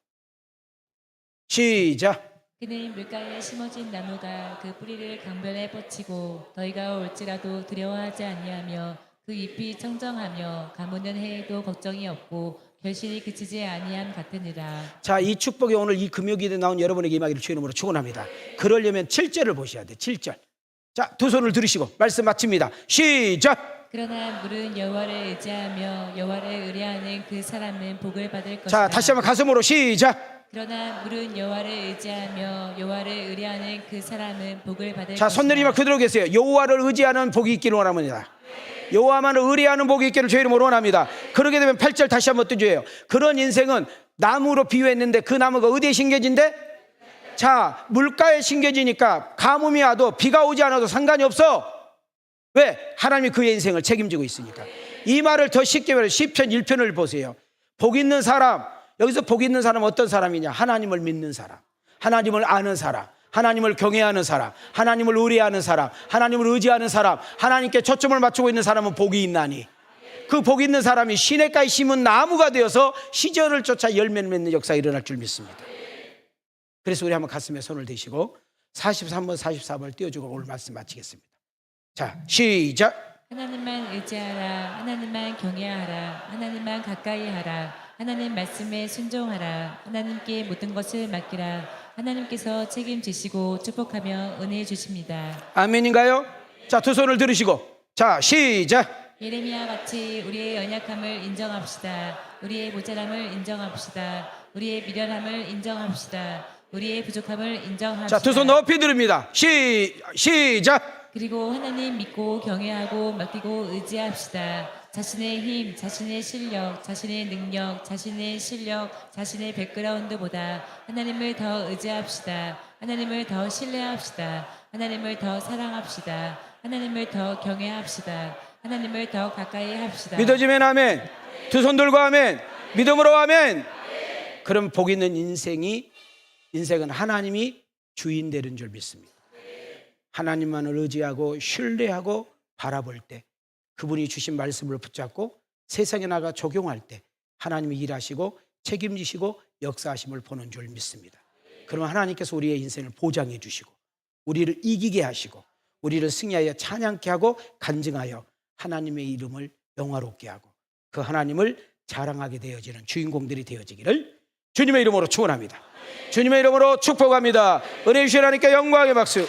시작. 그는 물가에 심어진 나무가 그 뿌리를 강변에 뻗치고 너희가 올지라도 두려워하지 아니하며 그 잎이 청정하며 가무는 해에도 걱정이 없고 결실이 그치지 아니함 같으니라. 자, 이 축복이 오늘 이 금요기에 나온 여러분에게 임하기를 주의 이름으로 축원합니다. 그러려면 7절을 보셔야 돼. 7절. 자, 두 손을 들으시고 말씀 마칩니다. 시작. 그러나 물은 여호와를 의지하며 여호와를 의뢰하는 그 사람은 복을 받을 것이다. 자, 다시 한번 가슴으로 시작. 그러나 물은 여호와를 의지하며 여호와를 의뢰하는 그 사람은 복을 받을 자, 손 내리면 그대로 계세요. 여호와를 의지하는 복이 있기를 원합니다. 여호와만을 의뢰하는 복이 있기를 주의 이름으로 원합니다. 그러게 되면 8절 다시 한번 뜯어요. 그런 인생은 나무로 비유했는데 그 나무가 어디에 심겨진대? 자, 물가에 심겨지니까 가뭄이 와도 비가 오지 않아도 상관이 없어. 왜? 하나님이 그의 인생을 책임지고 있으니까. 이 말을 더 쉽게 말해 시편 1편을 보세요. 복 있는 사람, 여기서 복 있는 사람은 어떤 사람이냐? 하나님을 믿는 사람, 하나님을 아는 사람, 하나님을 경외하는 사람, 하나님을 의뢰하는 사람, 하나님을 의지하는 사람, 하나님께 초점을 맞추고 있는 사람은 복이 있나니 그 복 있는 사람이 시냇가에 심은 나무가 되어서 시절을 쫓아 열매를 맺는 역사가 일어날 줄 믿습니다. 그래서 우리 한번 가슴에 손을 대시고 43번 44번을 띄워주고 오늘 말씀 마치겠습니다. 자, 시작. 하나님만 의지하라. 하나님만 경외하라. 하나님만 가까이 하라. 하나님 말씀에 순종하라. 하나님께 모든 것을 맡기라. 하나님께서 책임지시고 축복하며 은혜 주십니다. 아멘인가요? 자, 두 손을 들으시고 자, 시작. 예레미야 같이 우리의 연약함을 인정합시다. 우리의 모자람을 인정합시다. 우리의 미련함을 인정합시다. 우리의 부족함을 인정합시다. 자, 두 손 높이 들읍니다. 시작. 그리고 하나님 믿고 경외하고 맡기고 의지합시다. 자신의 힘, 자신의 실력, 자신의 능력, 자신의 실력, 자신의 백그라운드보다 하나님을 더 의지합시다. 하나님을 더 신뢰합시다. 하나님을 더 사랑합시다. 하나님을 더 경외합시다. 하나님을 더 가까이 합시다. 믿어지면 아멘. 두 손 들고 아멘. 믿음으로 아멘. 그럼 복 있는 인생은 하나님이 주인 되는 줄 믿습니다. 하나님만을 의지하고 신뢰하고 바라볼 때 그분이 주신 말씀을 붙잡고 세상에 나가 적용할 때 하나님이 일하시고 책임지시고 역사하심을 보는 줄 믿습니다. 그럼 하나님께서 우리의 인생을 보장해 주시고 우리를 이기게 하시고 우리를 승리하여 찬양케 하고 간증하여 하나님의 이름을 영화롭게 하고 그 하나님을 자랑하게 되어지는 주인공들이 되어지기를 주님의 이름으로 축원합니다. 주님의 이름으로 축복합니다. 은혜 주신 하나님께 영광의 박수.